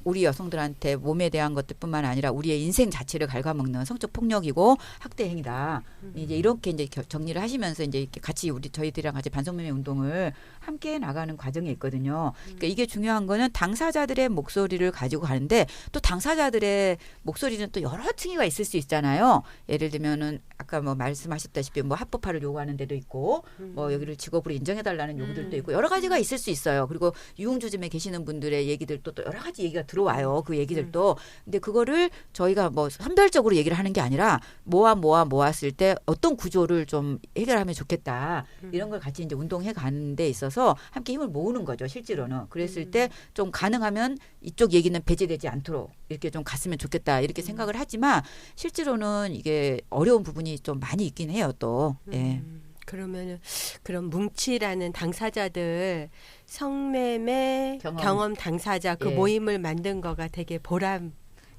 우리 여성들한테 몸에 대한 것들뿐만 아니라 우리의 인생 자체를 갉아먹는 성적 폭력이고 학대 행위다. 이제 이렇게 이제 정리를 하시면서 이제 이렇게 같이 저희들이랑 같이 반성매매 운동을 함께 나가는 과정이 있거든요. 그러니까 이게 중요한 거는 당사자들의 목소리를 가지고 가는데 또 당사자들의 목소리는 또 여러 층위가 있을 수 있잖아요. 예를 들면은 아까 뭐 말씀하셨다시피 뭐 합법화를 요구하는 데도 있고 뭐 여기를 직업으로 인정해달라는 요구들도 있고 여러 가지가 있을 수 있어요. 그리고 유흥주점에 계시는 분들의 얘기들도 또 여러 가지 얘기가 들어와요. 그 얘기들도. 근데 그거를 저희가 뭐 선별적으로 얘기를 하는 게 아니라 모았을 때 어떤 구조를 좀 해결하면 좋겠다. 이런 걸 같이 이제 운동해 가는 데 있어서 함께 힘을 모으는 거죠. 실제로는. 그랬을 때 좀 가능하면 이쪽 얘기는 배제되지 않도록 이렇게 좀 갔으면 좋겠다. 이렇게 생각을 하지만 실제로는 이게 어려운 부분이 좀 많이 있긴 해요. 또. 예. 그러면은 그런 뭉치라는 당사자들 성매매 경험 당사자 그 모임을 만든 거가 되게 보람.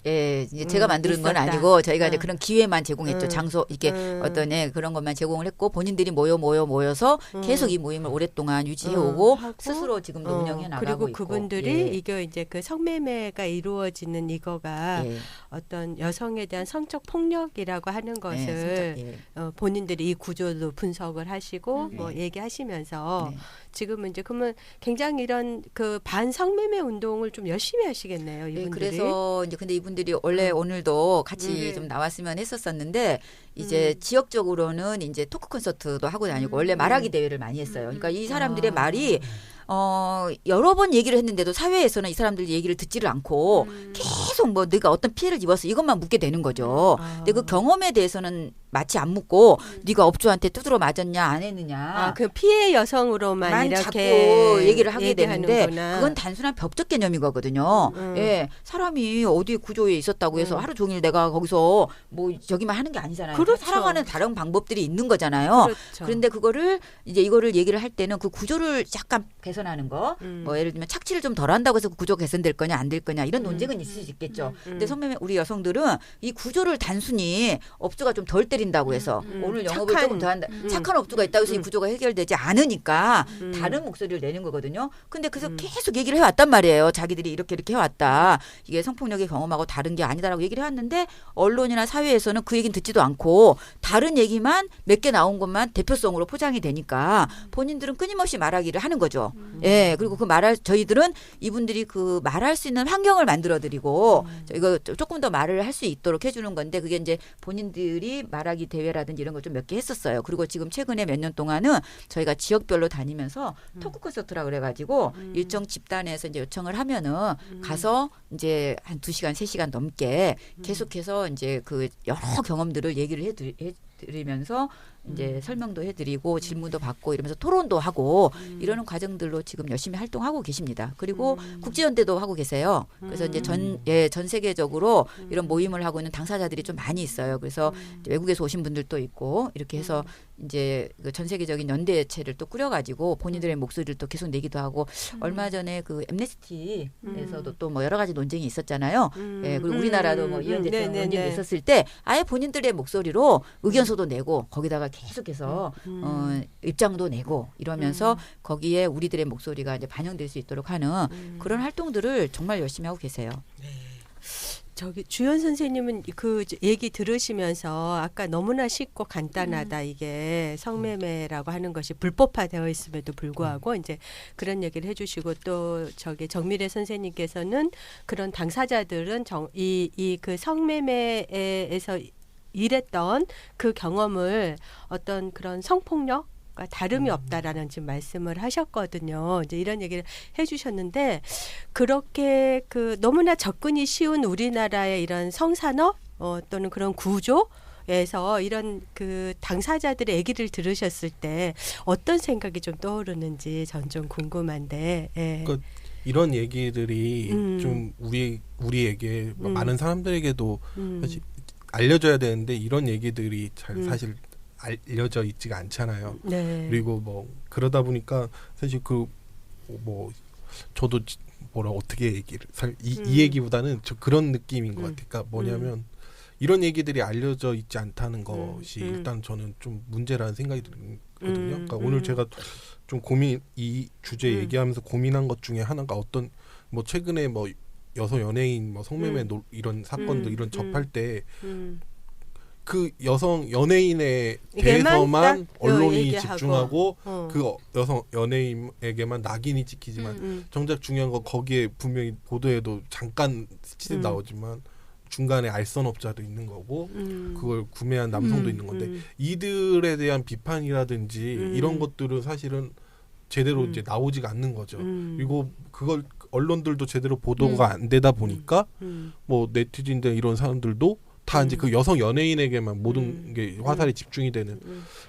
예, 이제 제가 만드는 건 아니고 저희가 이제 그런 기회만 제공했죠. 장소 이렇게 어떤 그런 것만 제공을 했고 본인들이 모여서 계속 이 모임을 오랫동안 유지해오고 스스로 지금도 운영해 나가고 그리고 있고. 그분들이 이게 이제 그 성매매가 이루어지는 이거가 어떤 여성에 대한 성적 폭력이라고 하는 것을 본인들이 이 구조도 분석을 하시고 뭐 얘기하시면서 지금은 이제 그러면 굉장히 이런 그 반성매매 운동을 좀 열심히 하시겠네요. 이분들이. 그래서 이제 근데 이분들이 원래 오늘도 같이 좀 나왔으면 했었었는데 이제 지역적으로는 이제 토크 콘서트도 하고 다니고 원래 말하기 대회를 많이 했어요. 그러니까 이 사람들의 말이 여러 번 얘기를 했는데도 사회에서는 이 사람들 얘기를 듣지를 않고 계속 뭐 네가 어떤 피해를 입었어 이것만 묻게 되는 거죠. 근데 그 경험에 대해서는 마치 안 묻고 네가 업주한테 두드러 맞았냐 안 했느냐. 그 피해 여성으로만 이렇게 자꾸 얘기를 하게 되는데 얘기하는구나. 그건 단순한 법적 개념이거든요. 예, 사람이 어디 구조에 있었다고 해서 하루 종일 내가 거기서 뭐 저기만 하는 게 아니잖아요. 그렇죠. 살아가는 다른 방법들이 있는 거잖아요. 그렇죠. 그런데 그거를 이제 이거를 얘기를 할 때는 그 구조를 약간 개선하는 거, 뭐 예를 들면 착취를 좀 덜 한다고 해서 그 구조 개선될 거냐 안 될 거냐 이런 논쟁은 있을 수 있겠죠. 근데 성매매 우리 여성들은 이 구조를 단순히 업주가 좀 덜 때린다고 해서 오늘 영업을 조금 더 한다. 착한 업주가 있다고 해서 이 구조가 해결되지 않으니까 다른 목소리를 내는 거거든요. 근데 그래서 계속 얘기를 해왔단 말이에요. 자기들이 이렇게 해왔다. 이게 성폭력의 경험하고 다른 게 아니다라고 얘기를 해왔는데 언론이나 사회에서는 그 얘기는 듣지도 않고 다른 얘기만 몇 개 나온 것만 대표성으로 포장이 되니까 본인들은 끊임없이 말하기를 하는 거죠. 예, 그리고 그 저희들은 이분들이 그 말할 수 있는 환경을 만들어드리고 이거 조금 더 말을 할 수 있도록 해주는 건데 그게 이제 본인들이 말하기 대회라든지 이런 걸 좀 몇 개 했었어요. 그리고 지금 최근에 몇 년 동안은 저희가 지역별로 다니면서 토크 콘서트라 그래가지고 일정 집단에서 이제 요청을 하면은 가서 이제 한 2시간, 3시간 넘게 계속해서 이제 그 여러 경험들을 얘기를 해드리면서 이제 설명도 해드리고 질문도 받고 이러면서 토론도 하고 이러는 과정들로 지금 열심히 활동하고 계십니다. 그리고 국제연대도 하고 계세요. 그래서 이제 전 세계적으로 이런 모임을 하고 있는 당사자들이 좀 많이 있어요. 그래서 외국에서 오신 분들도 있고 이렇게 해서 이제 그 전 세계적인 연대체를 또 꾸려가지고 본인들의 목소리를 또 계속 내기도 하고 얼마 전에 그 엠네스티에서도 또 뭐 여러 가지 논쟁이 있었잖아요. 예, 그리고 우리나라도 뭐 이연대처럼 논쟁이 있었을 때 아예 본인들의 목소리로 의견서도 내고 거기다가 계속해서 입장도 내고 이러면서 거기에 우리들의 목소리가 이제 반영될 수 있도록 하는 그런 활동들을 정말 열심히 하고 계세요. 저기 주연 선생님은 그 얘기 들으시면서 아까 너무나 쉽고 간단하다 이게 성매매라고 하는 것이 불법화되어 있음에도 불구하고 이제 그런 얘기를 해주시고 또 저기 정미래 선생님께서는 그런 당사자들은 이 그 성매매에서 일했던 그 경험을 어떤 그런 성폭력 다름이 없다라는 지금 말씀을 하셨거든요. 이제 이런 얘기를 해주셨는데 그렇게 그 너무나 접근이 쉬운 우리나라의 이런 성산업 또는 그런 구조에서 이런 그 당사자들의 얘기를 들으셨을 때 어떤 생각이 좀 떠오르는지 전 좀 궁금한데. 예. 그러니까 이런 얘기들이 좀 우리에게 많은 사람들에게도 사실 알려져야 되는데 이런 얘기들이 잘 사실 알려져 있지가 않잖아요. 네. 그리고 뭐 그러다 보니까 사실 그 뭐 저도 뭐라 어떻게 얘기를 이 얘기보다는 저 그런 느낌인 것 같아요. 그러니까 뭐냐면 이런 얘기들이 알려져 있지 않다는 것이 일단 저는 좀 문제라는 생각이 들거든요. 그러니까 오늘 제가 좀 이 주제 얘기하면서 고민한 것 중에 하나가 어떤 뭐 최근에 뭐 여성 연예인 뭐 성매매 이런 사건들 이런 접할 때 그 여성 연예인에 대해서만 언론이 얘기하고. 집중하고 그 여성 연예인에게만 낙인이 찍히지만 정작 중요한 건 거기에 분명히 보도에도 잠깐 스치듯 나오지만 중간에 알선업자도 있는 거고 그걸 구매한 남성도 있는 건데 이들에 대한 비판이라든지 이런 것들은 사실은 제대로 이제 나오지가 않는 거죠. 그리고 그걸 언론들도 제대로 보도가 안 되다 보니까 뭐 네티즌들 이런 사람들도 다 이제 그 여성 연예인에게만 모든 게 화살이 집중이 되는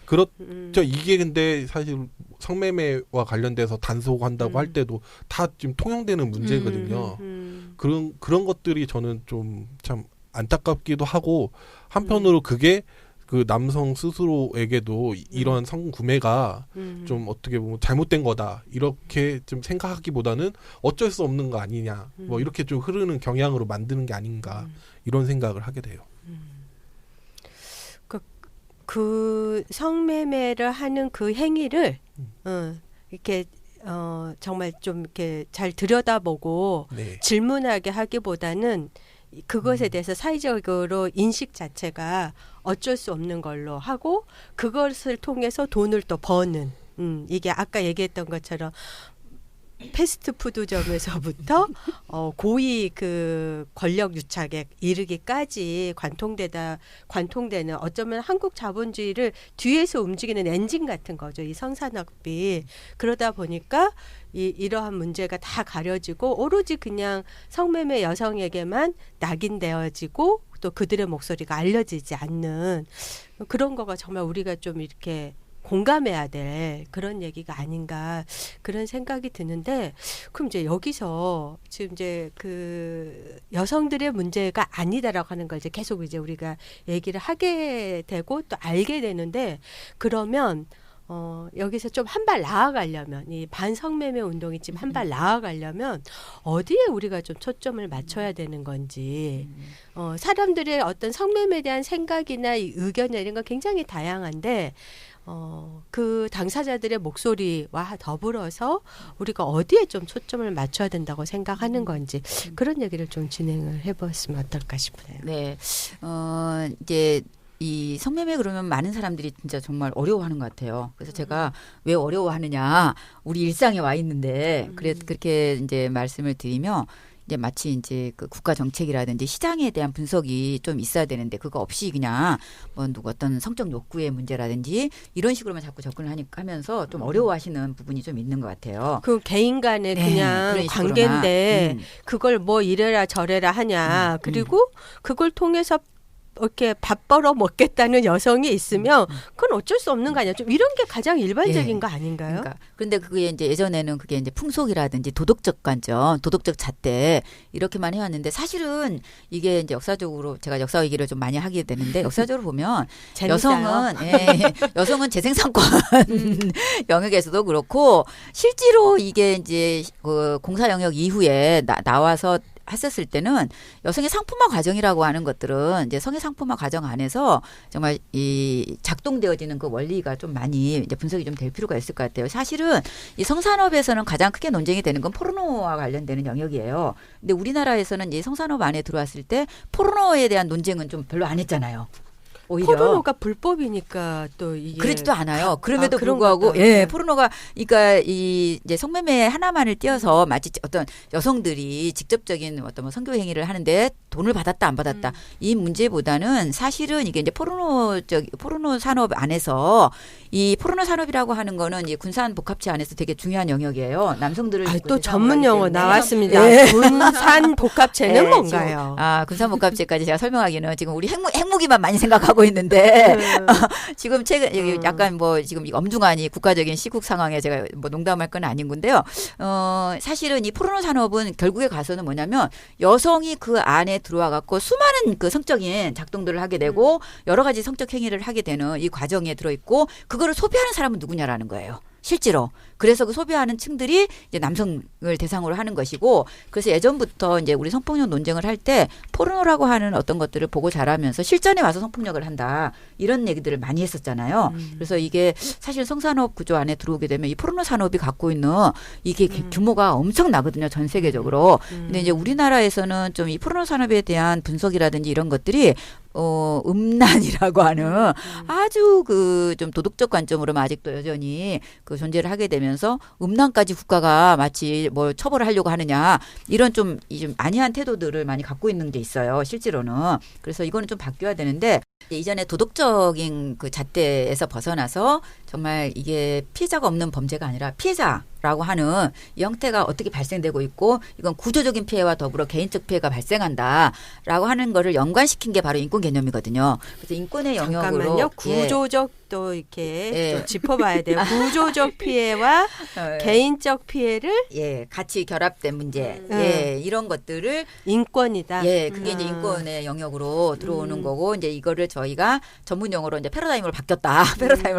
그렇죠. 이게 근데 사실 성매매와 관련돼서 단속한다고 할 때도 다 지금 통용되는 문제거든요. 그런 것들이 저는 좀 참 안타깝기도 하고 한편으로 그게 그 남성 스스로에게도 이런 성구매가 좀 어떻게 보면 잘못된 거다 이렇게 좀 생각하기보다는 어쩔 수 없는 거 아니냐 뭐 이렇게 좀 흐르는 경향으로 만드는 게 아닌가 이런 생각을 하게 돼요. 그 성매매를 하는 그 행위를 이렇게 정말 좀 이렇게 잘 들여다보고 네. 질문하게 하기보다는 그것에 대해서 사회적으로 인식 자체가 어쩔 수 없는 걸로 하고 그것을 통해서 돈을 또 버는 이게 아까 얘기했던 것처럼 패스트푸드점에서부터 고위 그 권력 유착에 이르기까지 관통되는 어쩌면 한국 자본주의를 뒤에서 움직이는 엔진 같은 거죠. 이 성산업이. 그러다 보니까 이러한 문제가 다 가려지고 오로지 그냥 성매매 여성에게만 낙인되어지고 또 그들의 목소리가 알려지지 않는 그런 거가 정말 우리가 좀 이렇게 공감해야 될 그런 얘기가 아닌가 그런 생각이 드는데 그럼 이제 여기서 지금 이제 그 여성들의 문제가 아니다라고 하는 걸 이제 계속 이제 우리가 얘기를 하게 되고 또 알게 되는데 그러면 여기서 좀 한 발 나아가려면 이 반성매매 운동이 지금 한 발 나아가려면 어디에 우리가 좀 초점을 맞춰야 되는 건지 사람들의 어떤 성매매에 대한 생각이나 의견이나 이런 건 굉장히 다양한데 그 당사자들의 목소리와 더불어서 우리가 어디에 좀 초점을 맞춰야 된다고 생각하는 건지 그런 얘기를 좀 진행을 해보았으면 어떨까 싶네요. 네, 이제 이 성매매 그러면 많은 사람들이 진짜 정말 어려워하는 것 같아요. 그래서 제가 왜 어려워하느냐, 우리 일상에 와 있는데 그렇게 이제 말씀을 드리며. 이제 마치 이제 그 국가 정책이라든지 시장에 대한 분석이 좀 있어야 되는데 그거 없이 그냥 뭐 누구 어떤 성적 욕구의 문제라든지 이런 식으로만 자꾸 접근을 하면서 좀 어려워하시는 부분이 좀 있는 것 같아요. 그 개인 간의 네, 그냥 그런 관계인데 그걸 뭐 이래라 저래라 하냐. 그리고 그걸 통해서 이렇게 밥 벌어 먹겠다는 여성이 있으면 그건 어쩔 수 없는 거 아니야. 좀 이런 게 가장 일반적인 거 아닌가요? 그러니까 그런데 그게 이제 예전에는 그게 이제 풍속이라든지 도덕적 관점, 도덕적 잣대 이렇게만 해왔는데 사실은 이게 이제 역사적으로 제가 역사 얘기를 좀 많이 하게 되는데 역사적으로 보면 여성은 재생산권 영역에서도 그렇고 실제로 이게 이제 그 공사 영역 이후에 나와서 했었을 때는 여성의 상품화 과정이라고 하는 것들은 이제 성의 상품화 과정 안에서 정말 이 작동되어지는 그 원리가 좀 많이 이제 분석이 좀 될 필요가 있을 것 같아요. 사실은 이 성산업에서는 가장 크게 논쟁이 되는 건 포르노와 관련되는 영역이에요. 근데 우리나라에서는 이 성산업 안에 들어왔을 때 포르노에 대한 논쟁은 좀 별로 안 했잖아요. 오히려. 포르노가 불법이니까 또 이게 그렇지도 않아요. 그럼에도 그런 불구하고 것도. 예, 포르노가 그러니까 이 이제 성매매 하나만을 띄어서 마치 어떤 여성들이 직접적인 어떤 뭐 성교 행위를 하는데 돈을 받았다 안 받았다 이 문제보다는 사실은 이게 이제 포르노 산업 안에서 이 포르노 산업이라고 하는 거는 이 군산 복합체 안에서 되게 중요한 영역이에요. 남성들을 또 전문 용어 나왔습니다. 예. 군산 복합체는 네, 뭔가요? 군산 복합체까지 제가 설명하기는 지금 우리 핵무기만 많이 생각하고 있는데 지금 최근 여기 약간 뭐 지금 엄중한 이 국가적인 시국 상황에 제가 뭐 농담할 건 아닌 건데요. 사실은 이 포르노 산업은 결국에 가서는 뭐냐면 여성이 그 안에 들어와 갖고 수많은 그 성적인 작동들을 하게 되고 여러 가지 성적 행위를 하게 되는 이 과정에 들어 있고 그거를 소비하는 사람은 누구냐라는 거예요. 실제로. 그래서 그 소비하는 층들이 이제 남성을 대상으로 하는 것이고 그래서 예전부터 이제 우리 성폭력 논쟁을 할 때 포르노라고 하는 어떤 것들을 보고 자라면서 실전에 와서 성폭력을 한다. 이런 얘기들을 많이 했었잖아요. 그래서 이게 사실 성산업 구조 안에 들어오게 되면 이 포르노 산업이 갖고 있는 이게 규모가 엄청나거든요. 전 세계적으로. 근데 이제 우리나라에서는 좀 이 포르노 산업에 대한 분석이라든지 이런 것들이 음란이라고 하는 아주 그 좀 도덕적 관점으로만 아직도 여전히 그 존재를 하게 되면서 음란까지 국가가 마치 뭐 처벌을 하려고 하느냐 이런 좀 아니한 태도들을 많이 갖고 있는 게 있어요. 실제로는. 그래서 이거는 좀 바뀌어야 되는데 이전에 도덕적인 그 잣대에서 벗어나서 정말 이게 피해자가 없는 범죄가 아니라 피해자라고 하는 이 형태가 어떻게 발생되고 있고 이건 구조적인 피해와 더불어 개인적 피해가 발생한다라고 하는 거를 연관시킨 게 바로 인권 개념이거든요. 그래서 인권의 영역으로 잠깐만요. 구조적 또 이렇게 또 짚어봐야 돼요. 구조적 피해와 개인적 피해를 같이 결합된 문제 이런 것들을 인권이다. 그게 이제 인권의 영역으로 들어오는 거고 이제 이거를 저희가 전문 용어로 이제 패러다임으로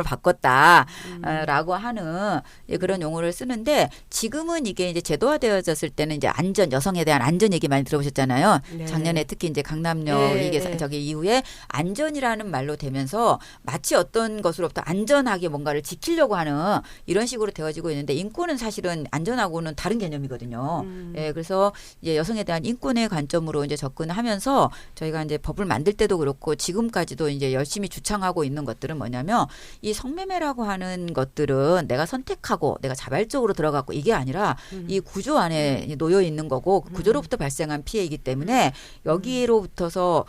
바꿨다라고 하는 그런 용어를 쓰는데 지금은 이게 이제 제도화되어졌을 때는 이제 여성에 대한 안전 얘기 많이 들어보셨잖아요. 네. 작년에 특히 이제 강남역 이게 저기 이후에 안전이라는 말로 되면서 마치 어떤 것으로부터 안전하게 뭔가를 지키려고 하는 이런 식으로 되어지고 있는데 인권은 사실은 안전하고는 다른 개념이거든요. 예, 그래서 이제 여성에 대한 인권의 관점으로 이제 접근하면서 저희가 이제 법을 만들 때도 그렇고 지금까지도 이제 열심히 주창하고 있는 것들은 뭐냐면 이 성매매라고 하는 것들은 내가 선택하고 내가 자발적으로 들어갔고 이게 아니라 이 구조 안에 놓여 있는 거고 구조로부터 발생한 피해이기 때문에 여기로부터서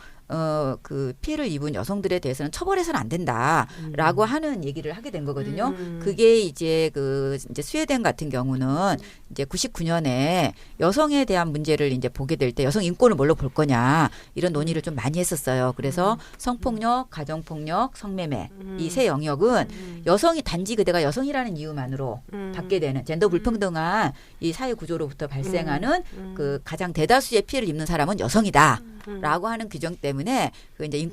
그 피해를 입은 여성들에 대해서는 처벌해서는 안 된다라고 하는 얘기를 하게 된 거거든요. 그게 이제 이제 스웨덴 같은 경우는 이제 99년에 여성에 대한 문제를 이제 보게 될 때 여성 인권을 뭘로 볼 거냐 이런 논의를 좀 많이 했었어요. 그래서 성폭력, 가정폭력, 성매매 이 세 영역은 여성이 단지 그대가 여성이라는 이유만으로 받게 되는 젠더 불평등한 이 사회 구조로부터 발생하는 그 가장 대다수의 피해를 입는 사람은 여성이다. 라고 하는 규정 때문에 그 이제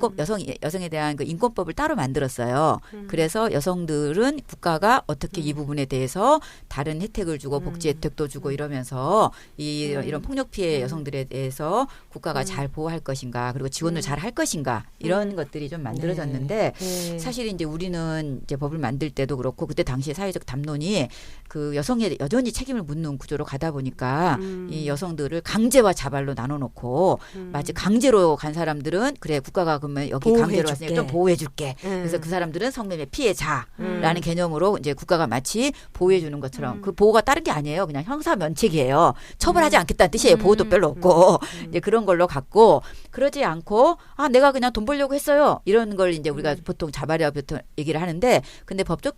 여성에 대한 그 인권법을 따로 만들었어요. 그래서 여성들은 국가가 어떻게 이 부분에 대해서 다른 혜택을 주고 복지 혜택도 주고 이러면서 이런 폭력 피해 여성들에 대해서 국가가 잘 보호할 것인가 그리고 지원을 잘 할 것인가 이런 것들이 좀 만들어졌는데 사실 이제 우리는 이제 법을 만들 때도 그렇고 그때 당시에 사회적 담론이 그 여성에 여전히 책임을 묻는 구조로 가다 보니까 이 여성들을 강제와 자발로 나눠놓고 마치 강제로 간 사람들은 그래 국가가 그러면 여기 강제로 왔으니까 좀 보호해줄게. 그래서 그 사람들은 성매매 피해자라는 개념으로 이제 국가가 마치 보호해주는 것처럼 그 보호가 다른 게 아니에요. 그냥 형사 면책이에요. 처벌하지 않겠다는 뜻이에요. 보호도 별로 없고 이제 그런 걸로 갔고 그러지 않고 아 내가 그냥 돈 벌려고 했어요. 이런 걸 이제 우리가 보통 자발이라고 얘기를 하는데 근데 법적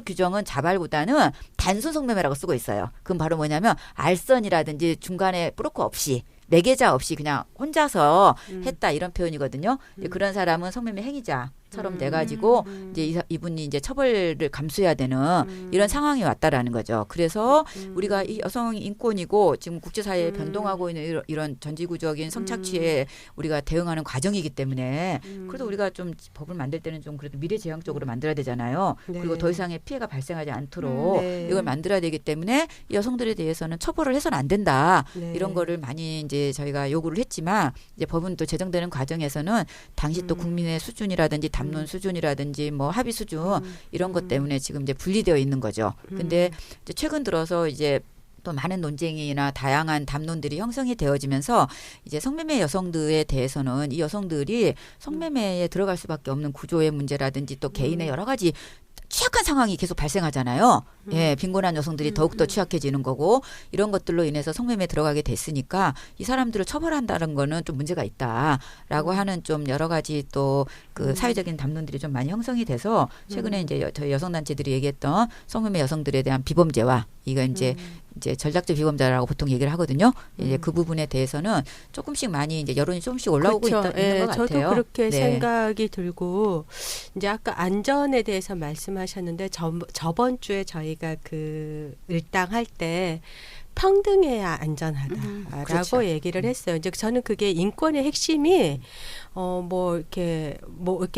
규정은 자발보다는 단순 성매매라고 쓰고 있어요. 그건 바로 뭐냐면 알선이라든지 중간에 브로커 없이 매개자 없이 그냥 혼자서 했다 이런 표현이거든요. 그런 사람은 성매매 행위자처럼 돼가지고 이제 이분이 이제 처벌을 감수해야 되는 이런 상황이 왔다라는 거죠. 그래서 우리가 이 여성 인권이고 지금 국제사회에 변동하고 있는 이런 전지구적인 성착취에 우리가 대응하는 과정이기 때문에 그래도 우리가 좀 법을 만들 때는 좀 그래도 미래지향적으로 만들어야 되잖아요. 네. 그리고 더 이상의 피해가 발생하지 않도록 이걸 만들어야 되기 때문에 여성들에 대해서는 처벌을 해서는 안 된다. 이런 거를 많이 이제 저희가 요구를 했지만 이제 법은 또 제정되는 과정에서는 당시 또 국민의 수준이라든지 담론 수준이라든지 뭐 합의 수준 이런 것 때문에 지금 이제 분리되어 있는 거죠. 근데 이제 최근 들어서 이제 또 많은 논쟁이나 다양한 담론들이 형성이 되어지면서 이제 성매매 여성들에 대해서는 이 여성들이 성매매에 들어갈 수밖에 없는 구조의 문제라든지 또 개인의 여러 가지 취약한 상황이 계속 발생하잖아요. 예, 빈곤한 여성들이 더욱더 취약해지는 거고 이런 것들로 인해서 성매매에 들어가게 됐으니까 이 사람들을 처벌한다는 거는 좀 문제가 있다라고 하는 좀 여러 가지 또 그 사회적인 담론들이 좀 많이 형성이 돼서 최근에 이제 저희 여성단체들이 얘기했던 성매매 여성들에 대한 비범죄와 이거 이제 전략적 비범죄라고 보통 얘기를 하거든요. 이제 그 부분에 대해서는 조금씩 많이 이제 여론이 조금씩 올라오고 그렇죠. 있는 것 같아요. 저도 그렇게 네. 생각이 들고 이제 아까 안전에 대해서 말씀하셨는데 저번 주에 저희가 그 일당할 때 평등해야 안전하다라고 그렇죠. 얘기를 했어요. 이제 저는 그게 인권의 핵심이 뭐 이렇게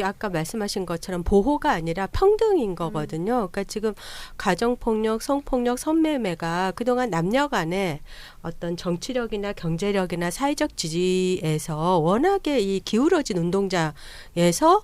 아까 말씀하신 것처럼 보호가 아니라 평등인 거거든요. 그러니까 지금 가정폭력, 성폭력, 성매매가 그동안 남녀 간에 어떤 정치력이나 경제력이나 사회적 지지에서 워낙에 이 기울어진 운동장에서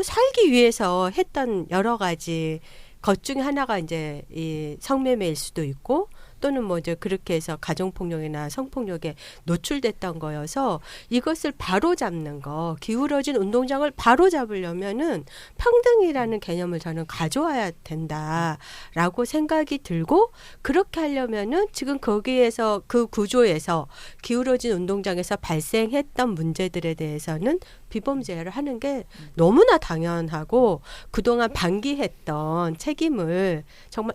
살기 위해서 했던 여러 가지 것 중에 하나가 이제 이 성매매일 수도 있고 또는 뭐 이제 그렇게 해서 가정폭력이나 성폭력에 노출됐던 거여서 이것을 바로잡는 거, 기울어진 운동장을 바로잡으려면은 평등이라는 개념을 저는 가져와야 된다라고 생각이 들고 그렇게 하려면은 지금 거기에서 그 구조에서 기울어진 운동장에서 발생했던 문제들에 대해서는 비범죄를 하는 게 너무나 당연하고 그동안 방기했던 책임을 정말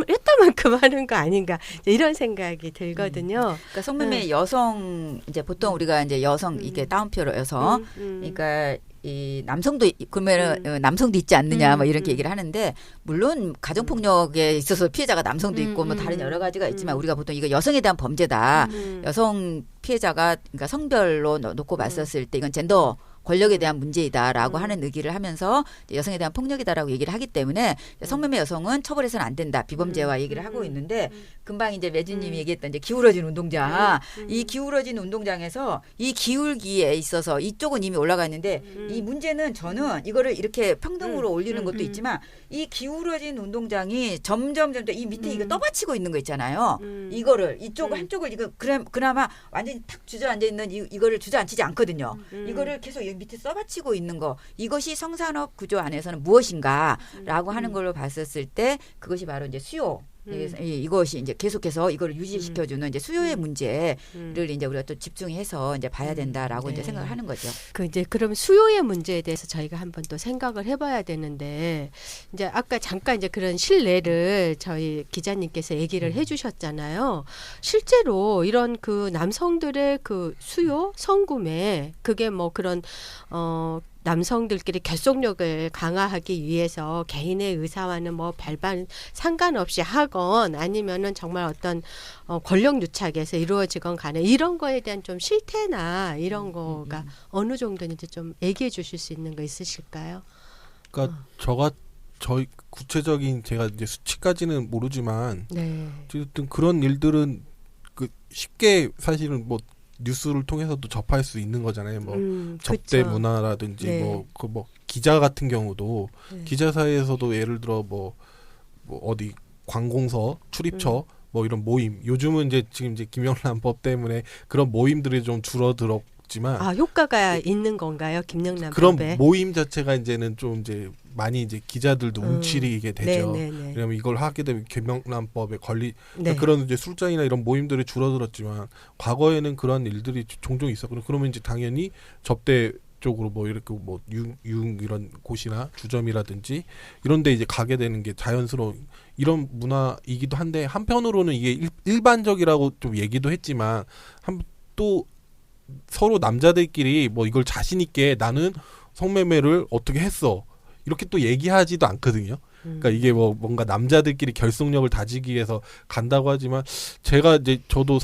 이따만큼 하는 거 아닌가 이런 생각이 들거든요. 그러니까 성매매 여성 이제 보통 우리가 이제 여성 이게 따옴표로 여성 그러니까 이 남성도 그러면 남성도 있지 않느냐 뭐 이렇게 얘기를 하는데 물론 가정폭력에 있어서 피해자가 남성도 있고 뭐 다른 여러 가지가 있지만 우리가 보통 이거 여성에 대한 범죄다. 여성 피해자가 그러니까 성별로 놓고 봤었을 때 이건 젠더 권력에 대한 문제이다라고 하는 의기를 하면서 이제 여성에 대한 폭력이다라고 얘기를 하기 때문에 성매매 여성은 처벌해서는 안 된다. 비범죄화 얘기를 하고 있는데 금방 이제 매주님이 얘기했던 이제 기울어진 운동장 이 기울어진 운동장에서 이 기울기에 있어서 이쪽은 이미 올라가 있는데 이 문제는 저는 이거를 이렇게 평등으로 올리는 것도 있지만 이 기울어진 운동장이 점점 이 밑에 이거 떠받치고 있는 거 있잖아요. 이거를 이쪽 한쪽을 이거 그나마 완전히 탁 주저앉아 있는 이거를 주저앉히지 않거든요. 이거를 계속 여기 밑에 떠받치고 있는 거 이것이 성산업 구조 안에서는 무엇인가라고 하는 걸로 봤었을 때 그것이 바로 이제 수요. 이것이 이제 계속해서 이걸 유지시켜주는 이제 수요의 문제를 이제 우리가 또 집중해서 이제 봐야 된다라고 이제 생각을 하는 거죠. 그 이제 그럼 수요의 문제에 대해서 저희가 한번 또 생각을 해봐야 되는데 이제 아까 잠깐 이제 그런 실례를 저희 기자님께서 얘기를 해주셨잖아요. 실제로 이런 그 남성들의 그 수요 성구매 그게 뭐 그런 남성들끼리 결속력을 강화하기 위해서 개인의 의사와는 뭐 별반 상관없이 하건 아니면은 정말 어떤 권력 유착에서 이루어지건 간에 이런 거에 대한 좀 실태나 이런 거가 어느 정도인지 좀 얘기해 주실 수 있는 거 있으실까요? 그러니까 저희 구체적인 제가 이제 수치까지는 모르지만 네. 어쨌든 그런 일들은 그 쉽게 사실은 뭐 뉴스를 통해서도 접할 수 있는 거잖아요. 뭐 접대 그쵸. 문화라든지 네. 뭐 기자 같은 경우도 네. 기자 사이에서도 예를 들어 뭐 어디 관공서 출입처 뭐 이런 모임 요즘은 이제 지금 이제 김영란법 때문에 그런 모임들이 좀 줄어들었지만 효과가 있는 건가요, 김영란법에? 그런 모임 자체가 이제는 좀 이제 많이 이제 기자들도 움츠리게 되죠. 네네네. 왜냐면 이걸 하게 되면 김영란법에 네. 그런 이제 술장이나 이런 모임들이 줄어들었지만 과거에는 그런 일들이 종종 있었거든요. 그러면 이제 당연히 접대 쪽으로 뭐 이렇게 뭐 유흥 이런 곳이나 주점이라든지 이런 데 이제 가게 되는 게 자연스러운 이런 문화이기도 한데 한편으로는 이게 일반적이라고 좀 얘기도 했지만 또 서로 남자들끼리 뭐 이걸 자신 있게 나는 성매매를 어떻게 했어. 이렇게 또 얘기하지도 않거든요. 그러니까 이게 뭐 뭔가 남자들끼리 결속력을 다지기 위해서 간다고 하지만 제가 이제 저도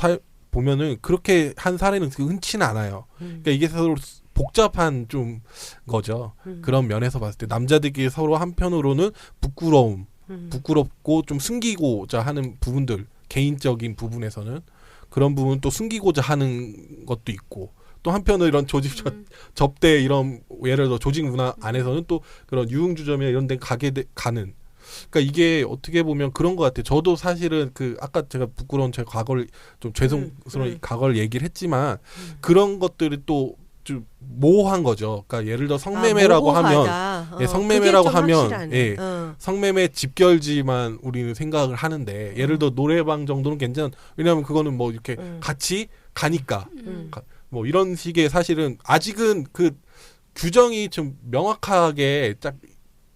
보면은 그렇게 한 사례는 흔치는 않아요. 그러니까 이게 서로 복잡한 좀 거죠. 그런 면에서 봤을 때 남자들끼리 서로 한편으로는 부끄럽고 좀 숨기고자 하는 부분들 개인적인 부분에서는 그런 부분 또 숨기고자 하는 것도 있고 또 한편으로 이런 접대 이런 예를 들어 조직 문화 안에서는 또 그런 유흥주점이나 이런 데 가는 그러니까 이게 어떻게 보면 그런 것 같아요. 저도 사실은 그 아까 제가 부끄러운 제 과거를 좀 죄송스러운 과거를 얘기를 했지만 그런 것들이 또 좀 모호한 거죠. 그러니까 예를 들어 성매매라고 하면 성매매라고 하면 성매매 집결지만 우리는 생각을 하는데 예를 들어 노래방 정도는 괜찮. 왜냐하면 그거는 뭐 이렇게 같이 가니까 뭐 이런 식의 사실은 아직은 그 규정이 좀 명확하게 딱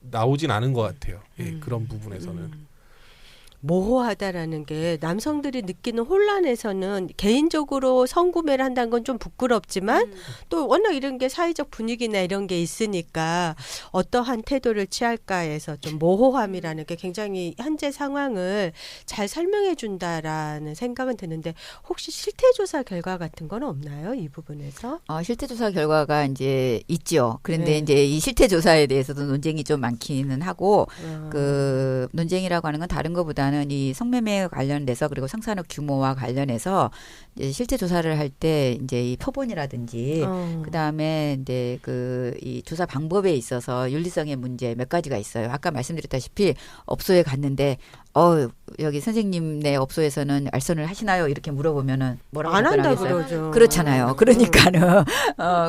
나오진 않은 것 같아요. 그런 부분에서는. 모호하다라는 게 남성들이 느끼는 혼란에서는 개인적으로 성구매를 한다는 건 좀 부끄럽지만 또 워낙 이런 게 사회적 분위기나 이런 게 있으니까 어떠한 태도를 취할까에서 좀 모호함이라는 게 굉장히 현재 상황을 잘 설명해 준다라는 생각은 드는데 혹시 실태조사 결과 같은 건 없나요? 이 부분에서? 실태조사 결과가 이제 있죠. 그런데 네. 이제 이 실태조사에 대해서도 논쟁이 좀 많기는 하고 그 논쟁이라고 하는 건 다른 것보다는 이 성매매 관련돼서 그리고 성산업 규모와 관련해서 이제 실태 조사를 할 때 이제 이 표본이라든지 그다음에 이제 그 이 조사 방법에 있어서 윤리성의 문제 몇 가지가 있어요. 아까 말씀드렸다시피 업소에 갔는데 여기 선생님네 업소에서는 알선을 하시나요? 이렇게 물어보면은 뭐라고 안 한다 답변하겠어요? 그러죠. 그렇잖아요. 그러니까는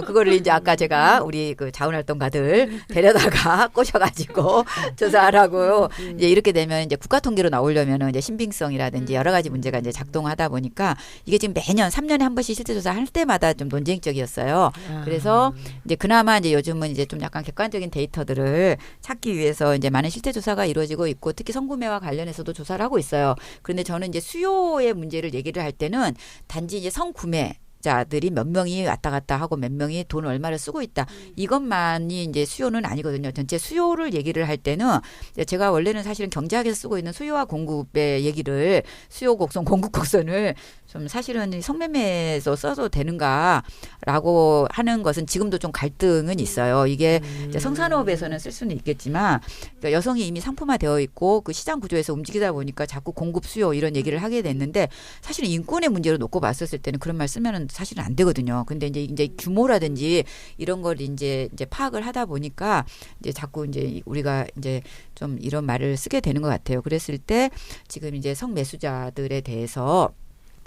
그거를 이제 아까 제가 우리 그 자원활동가들 데려다가 꼬셔가지고 조사하라고요. 이제 이렇게 되면 이제 국가 통계로 나오려면은 이제 신빙성이라든지 여러 가지 문제가 이제 작동하다 보니까 이게 지금 매년 3년에 한 번씩 실태조사 할 때마다 좀 논쟁적이었어요. 그래서 이제 그나마 이제 요즘은 이제 좀 약간 객관적인 데이터들을 찾기 위해서 이제 많은 실태조사가 이루어지고 있고 특히 성구매와 관련해서도 조사를 하고 있어요. 그런데 저는 이제 수요의 문제를 얘기를 할 때는 단지 이제 성구매 자들이 몇 명이 왔다 갔다 하고 몇 명이 돈 얼마를 쓰고 있다. 이것만이 이제 수요는 아니거든요. 전체 수요를 얘기를 할 때는 제가 원래는 사실은 경제학에서 쓰고 있는 수요와 공급의 얘기를 수요 곡선, 공급 곡선을 좀 사실은 성매매에서 써도 되는가 라고 하는 것은 지금도 좀 갈등은 있어요. 이게 이제 성산업에서는 쓸 수는 있겠지만 그러니까 여성이 이미 상품화되어 있고 그 시장 구조에서 움직이다 보니까 자꾸 공급 수요 이런 얘기를 하게 됐는데 사실은 인권의 문제로 놓고 봤었을 때는 그런 말 쓰면은 사실은 안 되거든요. 근데 이제 규모라든지 이런 걸 이제 파악을 하다 보니까 이제 자꾸 이제 우리가 이제 좀 이런 말을 쓰게 되는 것 같아요. 그랬을 때 지금 이제 성매수자들에 대해서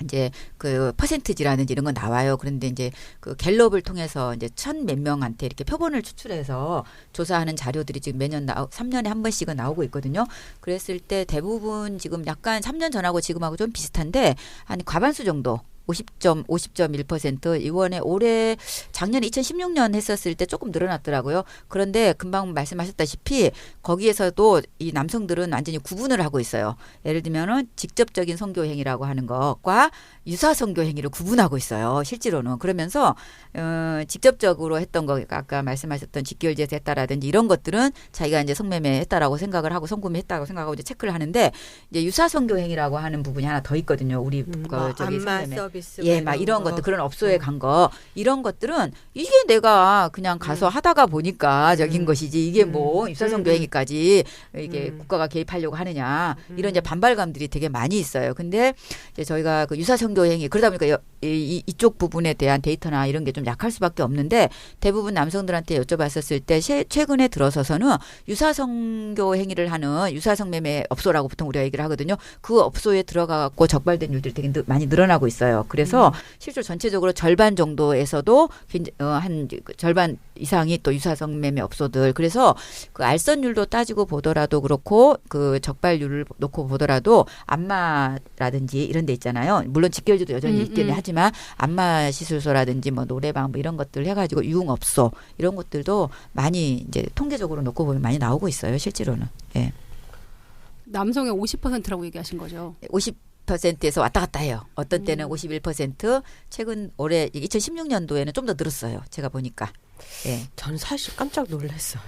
이제 그 퍼센티지라든지 이런 건 나와요. 그런데 이제 그 갤럽을 통해서 이제 1,000몇 명한테 이렇게 표본을 추출해서 조사하는 자료들이 지금 매년 3년에 한 번씩은 나오고 있거든요. 그랬을 때 대부분 지금 약간 3년 전하고 지금하고 좀 비슷한데 한 과반수 정도 50.1% 이번에 올해 작년에 2016년 했었을 때 조금 늘어났더라고요. 그런데 금방 말씀하셨다시피 거기에서도 이 남성들은 완전히 구분을 하고 있어요. 예를 들면은 직접적인 성교 행위라고 하는 것과 유사 성교 행위를 구분하고 있어요. 실제로는. 그러면서 직접적으로 했던 거 아까 말씀하셨던 직결제에서 했다라든지 이런 것들은 자기가 이제 성매매 했다라고 생각을 하고 성구매 했다고 생각하고 이제 체크를 하는데 이제 유사 성교 행위라고 하는 부분이 하나 더 있거든요. 우리 저기 성매매. 예, 막 이런 것들 그런 업소에 간 거 이런 것들은 이게 내가 그냥 가서 하다가 보니까 적인 것이지 이게 뭐 입사성교 행위까지 이게 국가가 개입하려고 하느냐 이런 이제 반발감들이 되게 많이 있어요. 근데 이제 저희가 그 유사성교 행위 그러다 보니까 이쪽 부분에 대한 데이터나 이런 게 좀 약할 수밖에 없는데 대부분 남성들한테 여쭤봤었을 때 최근에 들어서서는 유사성교 행위를 하는 유사성매매 업소라고 보통 우리가 얘기를 하거든요. 그 업소에 들어가 갖고 적발된 일들이 되게 많이 늘어나고 있어요. 그래서 실제로 전체적으로 절반 정도에서도 한 절반 이상이 또 유사성매매 업소들. 그래서 그 알선율도 따지고 보더라도 그렇고 그 적발률을 놓고 보더라도 안마라든지 이런 데 있잖아요. 물론 직결제도 여전히 있긴 하지만 안마 시술소라든지 뭐 노래방 뭐 이런 것들 해가지고 유흥업소 이런 것들도 많이 이제 통계적으로 놓고 보면 많이 나오고 있어요. 실제로는. 예. 남성의 50%라고 얘기하신 거죠. 50%에서 왔다 갔다 해요. 어떤 때는 51%, 최근 올해 2016년도에는 좀 더 늘었어요. 제가 보니까. 예. 전 사실 깜짝 놀랐어요.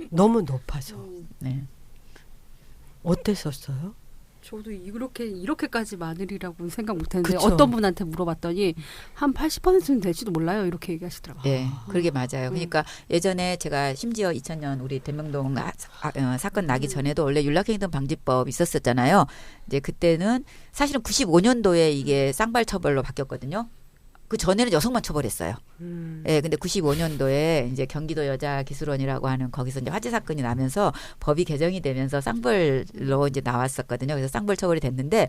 너무 높아서. 네. 어땠었어요? 저도 이렇게까지 많으리라고 생각 못했는데 그쵸. 어떤 분한테 물어봤더니 한 80%는 될지도 몰라요. 이렇게 얘기하시더라고요. 예, 그러게 맞아요. 그러니까 예전에 제가 심지어 2000년 우리 대명동 사건 나기 전에도 원래 윤락행동 방지법 있었었잖아요. 이제 그때는 사실은 95년도에 이게 쌍발 처벌로 바뀌었거든요. 그 전에는 여성만 처벌했어요. 예, 근데 95년도에 이제 경기도 여자기술원이라고 하는 거기서 이제 화재 사건이 나면서 법이 개정이 되면서 쌍벌로 이제 나왔었거든요. 그래서 쌍벌 처벌이 됐는데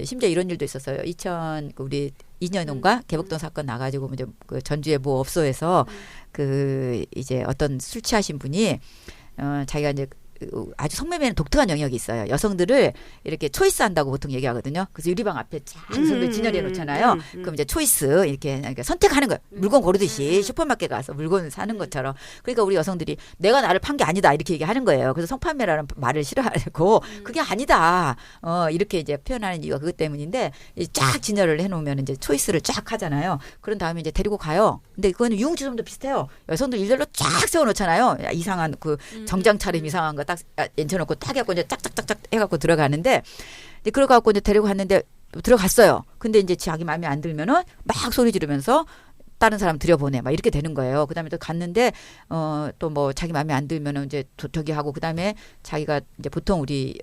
심지어 이런 일도 있었어요. 우리 2년인가 개복동 사건 나가지고 이제 그 전주의 모 업소에서 그 이제 어떤 술 취하신 분이 자기가 이제 아주 성매매는 독특한 영역이 있어요. 여성들을 이렇게 초이스한다고 보통 얘기하거든요. 그래서 유리방 앞에 쫙 여성들 진열해 놓잖아요. 그럼 이제 초이스 이렇게 선택하는 거예요. 물건 고르듯이 슈퍼마켓 가서 물건 사는 것처럼. 그러니까 우리 여성들이 내가 나를 판 게 아니다 이렇게 얘기하는 거예요. 그래서 성판매라는 말을 싫어하고 그게 아니다. 이렇게 이제 표현하는 이유가 그것 때문인데 쫙 진열을 해놓으면 이제 초이스를 쫙 하잖아요. 그런 다음에 이제 데리고 가요. 근데 그거는 유흥주점도 비슷해요. 여성들 일렬로 쫙 세워놓잖아요. 이상한 그 정장 차림 이상한 거 딱 앉혀놓고 딱 해갖고 이제 짝짝짝짝 해갖고 들어가는데 이제 그래갖고 이제 데리고 갔는데 들어갔어요. 근데 이제 자기 마음에 안 들면은 막 소리 지르면서 다른 사람 들여보내 막 이렇게 되는 거예요. 그다음에 또 갔는데 또 뭐 자기 마음에 안 들면은 이제 저기 하고 그다음에 자기가 이제 보통 우리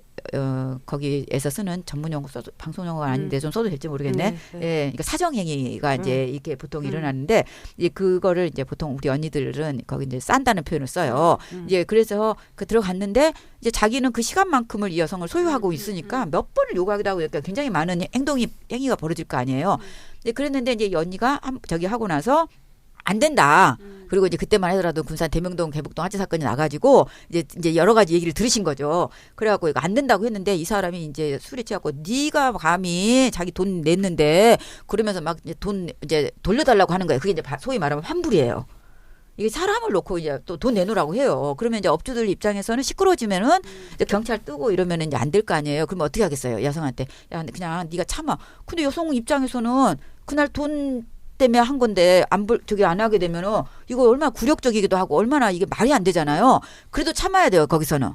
거기에서 쓰는 전문 용어 써도 방송 용어가 아닌데 좀 써도 될지 모르겠네. 예, 그러니까 사정행위가 이제 이렇게 보통 일어나는데 이제 그거를 이제 보통 우리 언니들은 거기 이제 싼다는 표현을 써요. 이제 그래서 그 들어갔는데 이제 자기는 그 시간만큼을 이 여성을 소유하고 있으니까 몇 번을 요구하기도 하고 그러니까 굉장히 많은 행위가 벌어질 거 아니에요. 이제 그랬는데 이제 연희가 저기 하고 나서 안 된다. 그리고 이제 그때만 하더라도 군산 대명동 개복동 화재 사건이 나가지고 이제 여러 가지 얘기를 들으신 거죠. 그래갖고 이거 안 된다고 했는데 이 사람이 이제 술에 취하고 네가 감히 자기 돈 냈는데 그러면서 막 돈 이제 돌려달라고 하는 거예요. 그게 이제 소위 말하면 환불이에요. 이게 사람을 놓고 이제 또 돈 내놓으라고 해요. 그러면 이제 업주들 입장에서는 시끄러워지면은 이제 경찰 뜨고 이러면은 이제 안 될 거 아니에요. 그러면 어떻게 하겠어요? 여성한테 야 그냥 네가 참아. 근데 여성 입장에서는 그날 돈 때문에 한 건데 저기 안 하게 되면은 이거 얼마나 굴욕적이기도 하고 얼마나 이게 말이 안 되잖아요. 그래도 참아야 돼요. 거기서는.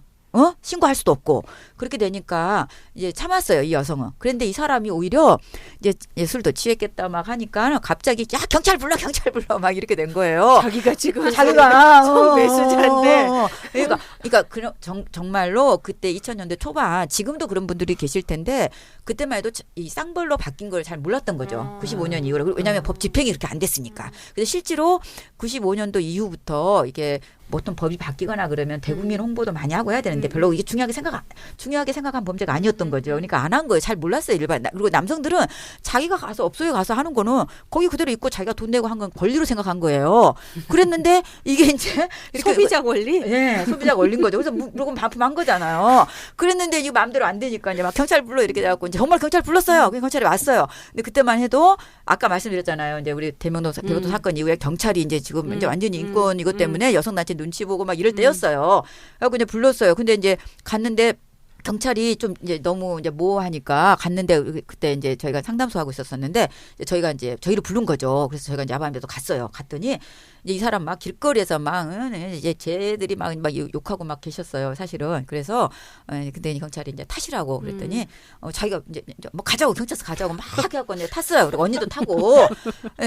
신고할 수도 없고 그렇게 되니까 이제 참았어요 이 여성은. 그런데 이 사람이 오히려 이제 술도 취했겠다 막 하니까 갑자기 야 경찰 불러 막 이렇게 된 거예요. 자기가 지금 자기가 성매수자인데. 그러니까 정말로 그때 2000년대 초반 지금도 그런 분들이 계실 텐데 그때만 해도 이 쌍벌로 바뀐 걸 잘 몰랐던 거죠. 95년 이후로. 왜냐하면 법 집행이 그렇게 안 됐으니까. 그래서 실제로 95년도 이후부터 이게 어떤 법이 바뀌거나 그러면 대국민 홍보도 많이 하고 해야 되는데 별로 이게 중요하게 생각한 범죄가 아니었던 거죠. 그러니까 안 한 거예요. 잘 몰랐어요. 일반. 그리고 남성들은 자기가 가서 업소에 가서 하는 거는 거기 그대로 있고 자기가 돈 내고 한 건 권리로 생각한 거예요. 그랬는데 이게 이제 이렇게 소비자 권리? 네, 소비자 권리인 거죠. 그래서 물건 반품한 거잖아요. 그랬는데 이게 마음대로 안 되니까 이제 막 경찰 불러 이렇게 돼갖고 이제 정말 경찰 불렀어요. 그 경찰이 왔어요. 근데 그때만 해도 아까 말씀드렸잖아요. 이제 우리 대명도 사건 이후에 경찰이 이제 지금 이제 완전히 인권 이것 때문에 여성단체 눈치 보고 막 이럴 때였어요. 그래서 이제 불렀어요. 근데 이제 갔는데 경찰이 좀 이제 너무 이제 모호하니까 갔는데 그때 이제 저희가 상담소 하고 있었었는데 저희가 이제 저희를 부른 거죠. 그래서 저희가 이제 야밤에도 갔어요. 갔더니 이제 이 사람 막 길거리에서 막 이제 쟤들이 막 욕하고 막 계셨어요. 사실은. 그래서 근데 경찰이 이제 타시라고 그랬더니 자기가 이제 뭐 가자고 경찰서 가자고 막 해갖고 이제 탔어요. 그리고 언니도 타고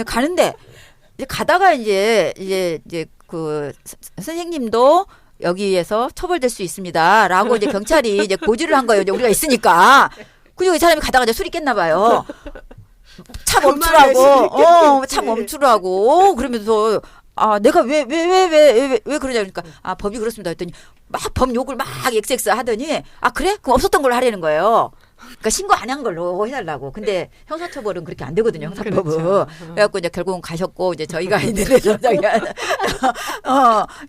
가는데 이제 가다가 이제 그 선생님도 여기에서 처벌될 수 있습니다라고 이제 경찰이 이제 고지를 한 거예요. 이제 우리가 있으니까. 그리고 이 사람이 가다가 이제 술이 깼나 봐요. 차 멈추라고. 차 멈추라고. 그러면서 내가 왜 그러냐 그러니까 법이 그렇습니다 했더니 막 법 욕을 막 XX 하더니 그래? 그럼 없었던 걸로 하려는 거예요. 그러니까 신고 안 한 걸로 해달라고. 근데 형사처벌은 그렇게 안 되거든요. 형사법은. 그렇죠. 그래갖고 이제 결국은 가셨고 이제 저희가 있는데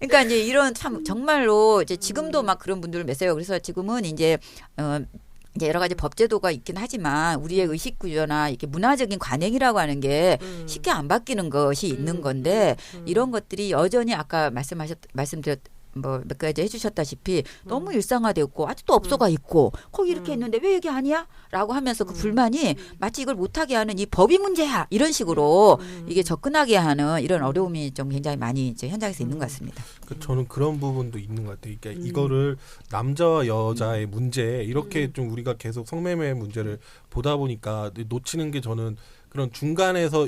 그러니까 이제 이런 참 정말로 이제 지금도 막 그런 분들 몇세요. 그래서 지금은 이제 이제 여러 가지 법제도가 있긴 하지만 우리의 의식 구조나 이렇게 문화적인 관행이라고 하는 게 쉽게 안 바뀌는 것이 있는 건데 이런 것들이 여전히 아까 말씀드렸 뭐 몇 가지 해주셨다시피 너무 일상화되었고 아직도 업소가 있고 거기 이렇게 했는데 왜 여기 아니야? 라고 하면서 그 불만이 마치 이걸 못하게 하는 이 법이 문제야 이런 식으로 이게 접근하게 하는 이런 어려움이 좀 굉장히 많이 이제 현장에서 있는 것 같습니다. 저는 그런 부분도 있는 것 같아요. 그러니까 이거를 남자와 여자의 문제 이렇게 좀 우리가 계속 성매매 문제를 보다 보니까 놓치는 게 저는 그런 중간에서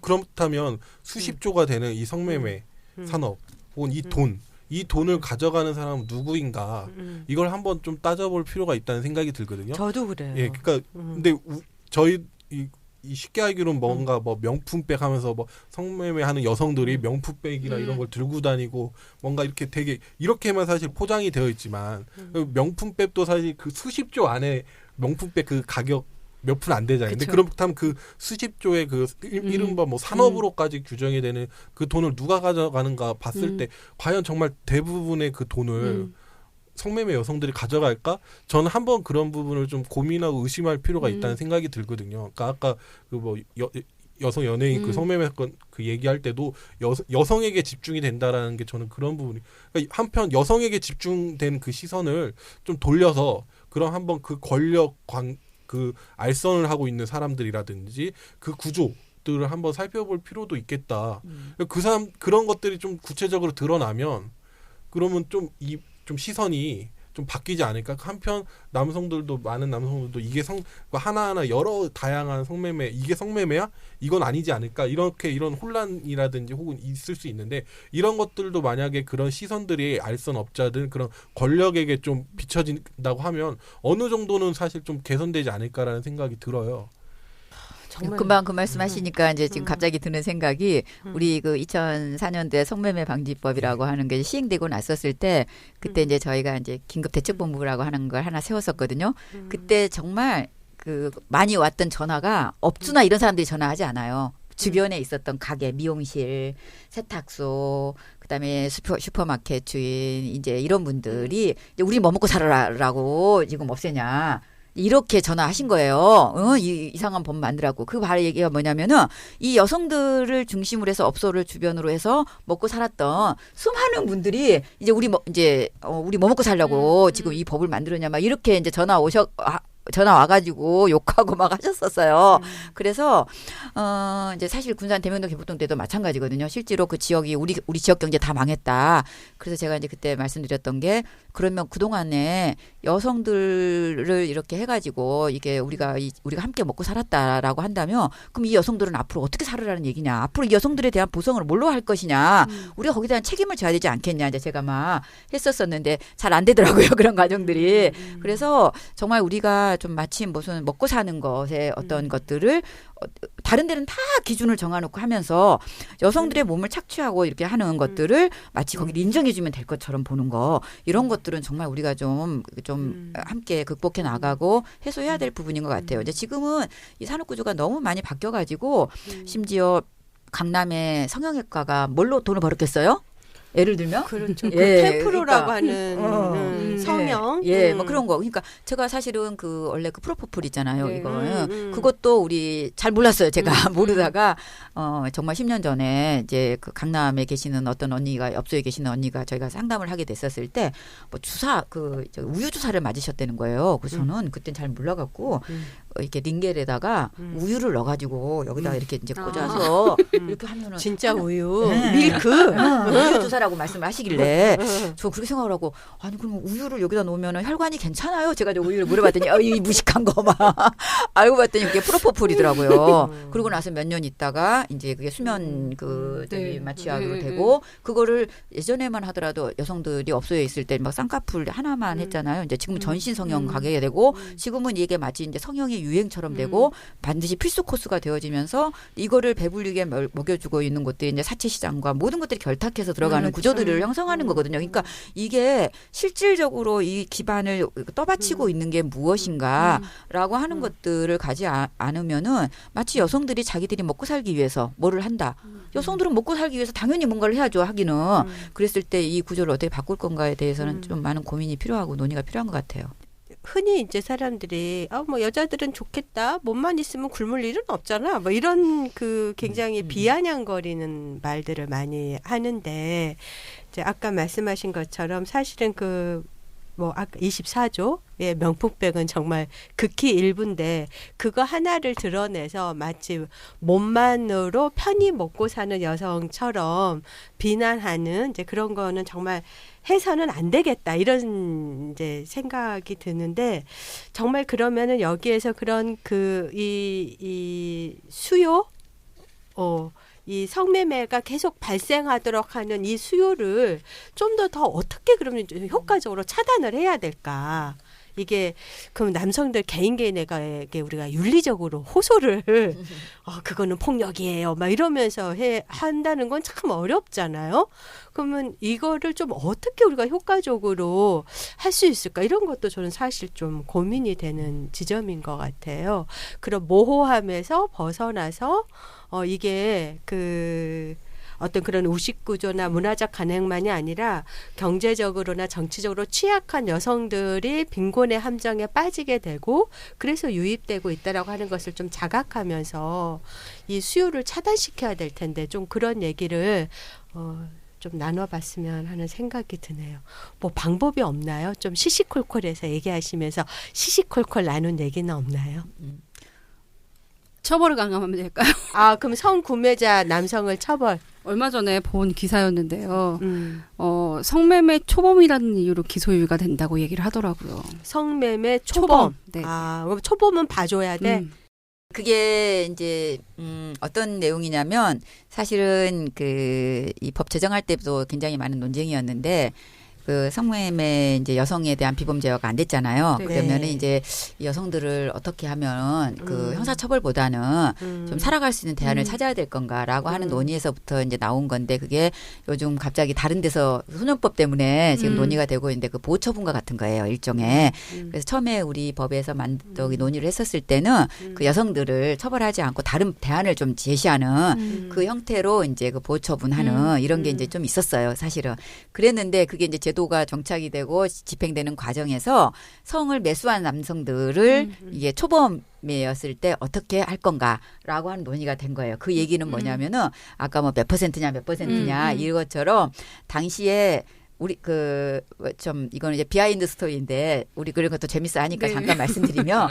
그렇다면 수십조가 되는 이 성매매 산업 혹은 이 돈을 가져가는 사람은 누구인가 이걸 한번 좀 따져볼 필요가 있다는 생각이 들거든요. 저도 그래요. 예, 그러니까 근데 저희 이 쉽게 알기로는 뭔가 뭐 명품백 하면서 뭐 성매매하는 여성들이 명품백이나 이런 걸 들고 다니고 뭔가 이렇게 되게 이렇게만 사실 포장이 되어 있지만 명품백도 사실 그 수십조 안에 명품백 그 가격 몇 푼 안 되잖아요. 근데 그렇다면 그 수십조의 그 이른바 뭐 산업으로까지 규정이 되는 그 돈을 누가 가져가는가 봤을 때 과연 정말 대부분의 그 돈을 성매매 여성들이 가져갈까? 저는 한번 그런 부분을 좀 고민하고 의심할 필요가 있다는 생각이 들거든요. 그러니까 아까 그 뭐 여성 연예인 그 성매매 사건 그 얘기할 때도 여성에게 집중이 된다라는 게 저는 그런 부분이 그러니까 한편 여성에게 집중된 그 시선을 좀 돌려서 그럼 한번 그 권력 그 알선을 하고 있는 사람들이라든지 그 구조들을 한번 살펴볼 필요도 있겠다. 그 사람 그런 것들이 좀 구체적으로 드러나면 그러면 좀 시선이 좀 바뀌지 않을까? 한편 많은 남성들도 이게 하나하나 여러 다양한 성매매 이게 성매매야? 이건 아니지 않을까? 이런 혼란이라든지 혹은 있을 수 있는데 이런 것들도 만약에 그런 시선들이 알선 업자들 그런 권력에게 좀 비춰진다고 하면 어느 정도는 사실 좀 개선되지 않을까라는 생각이 들어요. 정말. 금방 그 말씀하시니까 이제 지금 갑자기 드는 생각이 우리 그 2004년도에 성매매 방지법이라고 하는 게 시행되고 났었을 때 그때 이제 저희가 이제 긴급 대책본부라고 하는 걸 하나 세웠었거든요. 그때 정말 그 많이 왔던 전화가 업주나 이런 사람들이 전화하지 않아요. 주변에 있었던 가게, 미용실, 세탁소, 그다음에 슈퍼마켓 주인 이제 이런 분들이 이제 우리 뭐 먹고 살아라라고 지금 없애냐. 이렇게 전화하신 거예요. 이상한 법 만들라고. 그 바로 얘기가 뭐냐면은 이 여성들을 중심으로 해서 업소를 주변으로 해서 먹고 살았던 수많은 분들이 이제 우리 뭐 먹고 살려고 지금 이 법을 만들었냐 막 이렇게 이제 전화 전화 와가지고 욕하고 막 하셨었어요. 그래서 이제 사실 군산 대명동 개포동 때도 마찬가지거든요. 실제로 그 지역이 우리 지역 경제 다 망했다. 그래서 제가 이제 그때 말씀드렸던 게 그러면 그 동안에 여성들을 이렇게 해가지고 이게 우리가 함께 먹고 살았다라고 한다면 그럼 이 여성들은 앞으로 어떻게 살으라는 얘기냐? 앞으로 이 여성들에 대한 보상을 뭘로 할 것이냐? 우리가 거기에 대한 책임을 져야 되지 않겠냐? 이제 제가 막 했었었는데 잘 안 되더라고요. 그런 과정들이. 그래서 정말 우리가 좀 마침 무슨 먹고 사는 것에 어떤 것들을 다른 데는 다 기준을 정해놓고 하면서 여성들의 몸을 착취하고 이렇게 하는 것들을 마치 거기를 인정해주면 될 것처럼 보는 거 이런 것들은 정말 우리가 좀 함께 극복해 나가고 해소해야 될 부분인 것 같아요. 이제 지금은 이 산업 구조가 너무 많이 바뀌어가지고 심지어 강남의 성형외과가 뭘로 돈을 벌었겠어요? 예를 들면 그렇죠. 그 예, 테프로라고 그러니까. 하는 성형. 뭐 그런 거. 그러니까 제가 사실은 그 원래 그 프로포폴 있잖아요. 네. 이거 그것도 우리 잘 몰랐어요. 제가 모르다가 정말 10년 전에 이제 그 강남에 계시는 어떤 언니가 업소에 계시는 언니가 저희가 상담을 하게 됐었을 때 뭐 주사 우유 주사를 맞으셨다는 거예요. 그래서 저는 그땐 잘 몰라갖고 이렇게 링겔에다가 우유를 넣어가지고 여기다가 이렇게 이제 꽂아서 이렇게 하면은 진짜 우유, 네. 밀크. 우유 주사라고 말씀을 하시길래 저 그렇게 생각을 하고 아니 그럼 우유를 여기다 놓으면 혈관이 괜찮아요? 제가 우유를 물어봤더니 이 무식한 거 막 알고 봤더니 그게 프로포폴이더라고요. 그러고 나서 몇 년 있다가 이제 그게 수면 네. 마취약으로 되고 그거를 예전에만 하더라도 여성들이 업소에 있을 때 막 쌍꺼풀 하나만 했잖아요. 이제 지금은 전신 성형 가게 되고 지금은 이게 마치 이제 성형의 유행처럼 되고 반드시 필수 코스가 되어지면서 이거를 배불리게 먹여주고 있는 것들이 이제 사채 시장과 모든 것들이 결탁해서 들어가는 그렇죠. 구조들을 형성하는 거거든요. 그러니까 이게 실질적으로 이 기반을 떠받치고 있는 게 무엇인가라고 하는 것들을 가지 않으면은 마치 여성들이 자기들이 먹고 살기 위해서 뭐를 한다. 여성들은 먹고 살기 위해서 당연히 뭔가를 해야죠. 하기는. 그랬을 때 이 구조를 어떻게 바꿀 건가에 대해서는 좀 많은 고민이 필요하고 논의가 필요한 것 같아요. 흔히 이제 사람들이 뭐 여자들은 좋겠다. 몸만 있으면 굶을 일은 없잖아. 뭐 이런 그 굉장히 비아냥거리는 말들을 많이 하는데 이제 아까 말씀하신 것처럼 사실은 아까 24조 의 명품백은 정말 극히 일부인데 그거 하나를 드러내서 마치 몸만으로 편히 먹고 사는 여성처럼 비난하는 이제 그런 거는 정말 해서는 안 되겠다 이런 이제 생각이 드는데 정말 그러면은 여기에서 그런 이 수요 이 성매매가 계속 발생하도록 하는 이 수요를 좀 더 어떻게 그러면 좀 효과적으로 차단을 해야 될까? 이게 그럼 남성들 개인에게 우리가 윤리적으로 호소를 그거는 폭력이에요. 막 이러면서 한다는 건 참 어렵잖아요. 그러면 이거를 좀 어떻게 우리가 효과적으로 할 수 있을까? 이런 것도 저는 사실 좀 고민이 되는 지점인 것 같아요. 그런 모호함에서 벗어나서 이게 어떤 그런 우식 구조나 문화적 간행만이 아니라 경제적으로나 정치적으로 취약한 여성들이 빈곤의 함정에 빠지게 되고 그래서 유입되고 있다라고 하는 것을 좀 자각하면서 이 수요를 차단시켜야 될 텐데 좀 그런 얘기를 좀 나눠봤으면 하는 생각이 드네요. 뭐 방법이 없나요? 좀 시시콜콜해서 얘기하시면서 시시콜콜 나눈 얘기는 없나요? 처벌을 강화하면 될까요? 그럼 성구매자 남성을 처벌. 얼마 전에 본 기사였는데요. 성매매 초범이라는 이유로 기소유예가 된다고 얘기를 하더라고요. 성매매 초범. 네. 그럼 초범은 봐줘야 돼. 그게 이제 어떤 내용이냐면 사실은 이 법 제정할 때도 굉장히 많은 논쟁이었는데 그 성매매 이제 여성에 대한 비범 제어가 안 됐잖아요. 네. 그러면은 이제 여성들을 어떻게 하면 그 형사처벌보다는 좀 살아갈 수 있는 대안을 찾아야 될 건가라고 하는 논의에서부터 이제 나온 건데 그게 요즘 갑자기 다른 데서 소년법 때문에 지금 논의가 되고 있는데 그 보호처분과 같은 거예요, 일종의. 그래서 처음에 우리 법에서 논의를 했었을 때는 그 여성들을 처벌하지 않고 다른 대안을 좀 제시하는 그 형태로 이제 그 보호처분하는 이런 게 이제 좀 있었어요, 사실은. 그랬는데 그게 이제 제도가 정착이 되고 집행되는 과정에서 성을 매수한 남성들을 이게 초범이었을 때 어떻게 할 건가라고 하는 논의가 된 거예요. 그 얘기는 뭐냐면은 아까 뭐 몇 퍼센트냐 이것처럼 당시에 우리 그 좀 이거는 이제 비하인드 스토리인데 우리 그런 것도 재밌어 하니까 네. 잠깐 말씀드리면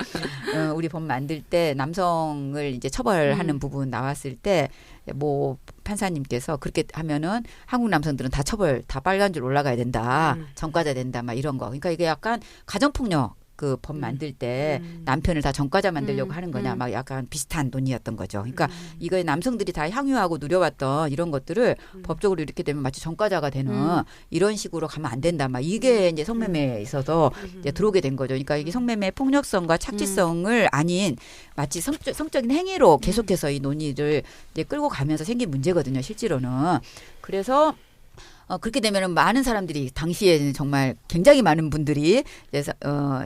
우리 법 만들 때 남성을 이제 처벌하는 부분 나왔을 때 뭐 판사님께서 그렇게 하면은 한국 남성들은 다 처벌 다 빨간 줄 올라가야 된다. 전과자 된다. 막 이런 거. 그러니까 이게 약간 가정폭력 그 법 만들 때 남편을 다 전과자 만들려고 하는 거냐 막 약간 비슷한 논의였던 거죠. 그러니까 이거에 남성들이 다 향유하고 누려왔던 이런 것들을 법적으로 이렇게 되면 마치 전과자가 되는 이런 식으로 가면 안 된다. 막 이게 이제 성매매에 있어서 이제 들어오게 된 거죠. 그러니까 이게 성매매의 폭력성과 착취성을 아닌 마치 성적인 행위로 계속해서 이 논의를 이제 끌고 가면서 생긴 문제거든요. 실제로는. 그래서 그렇게 되면은 많은 사람들이 당시에는 정말 굉장히 많은 분들이 이제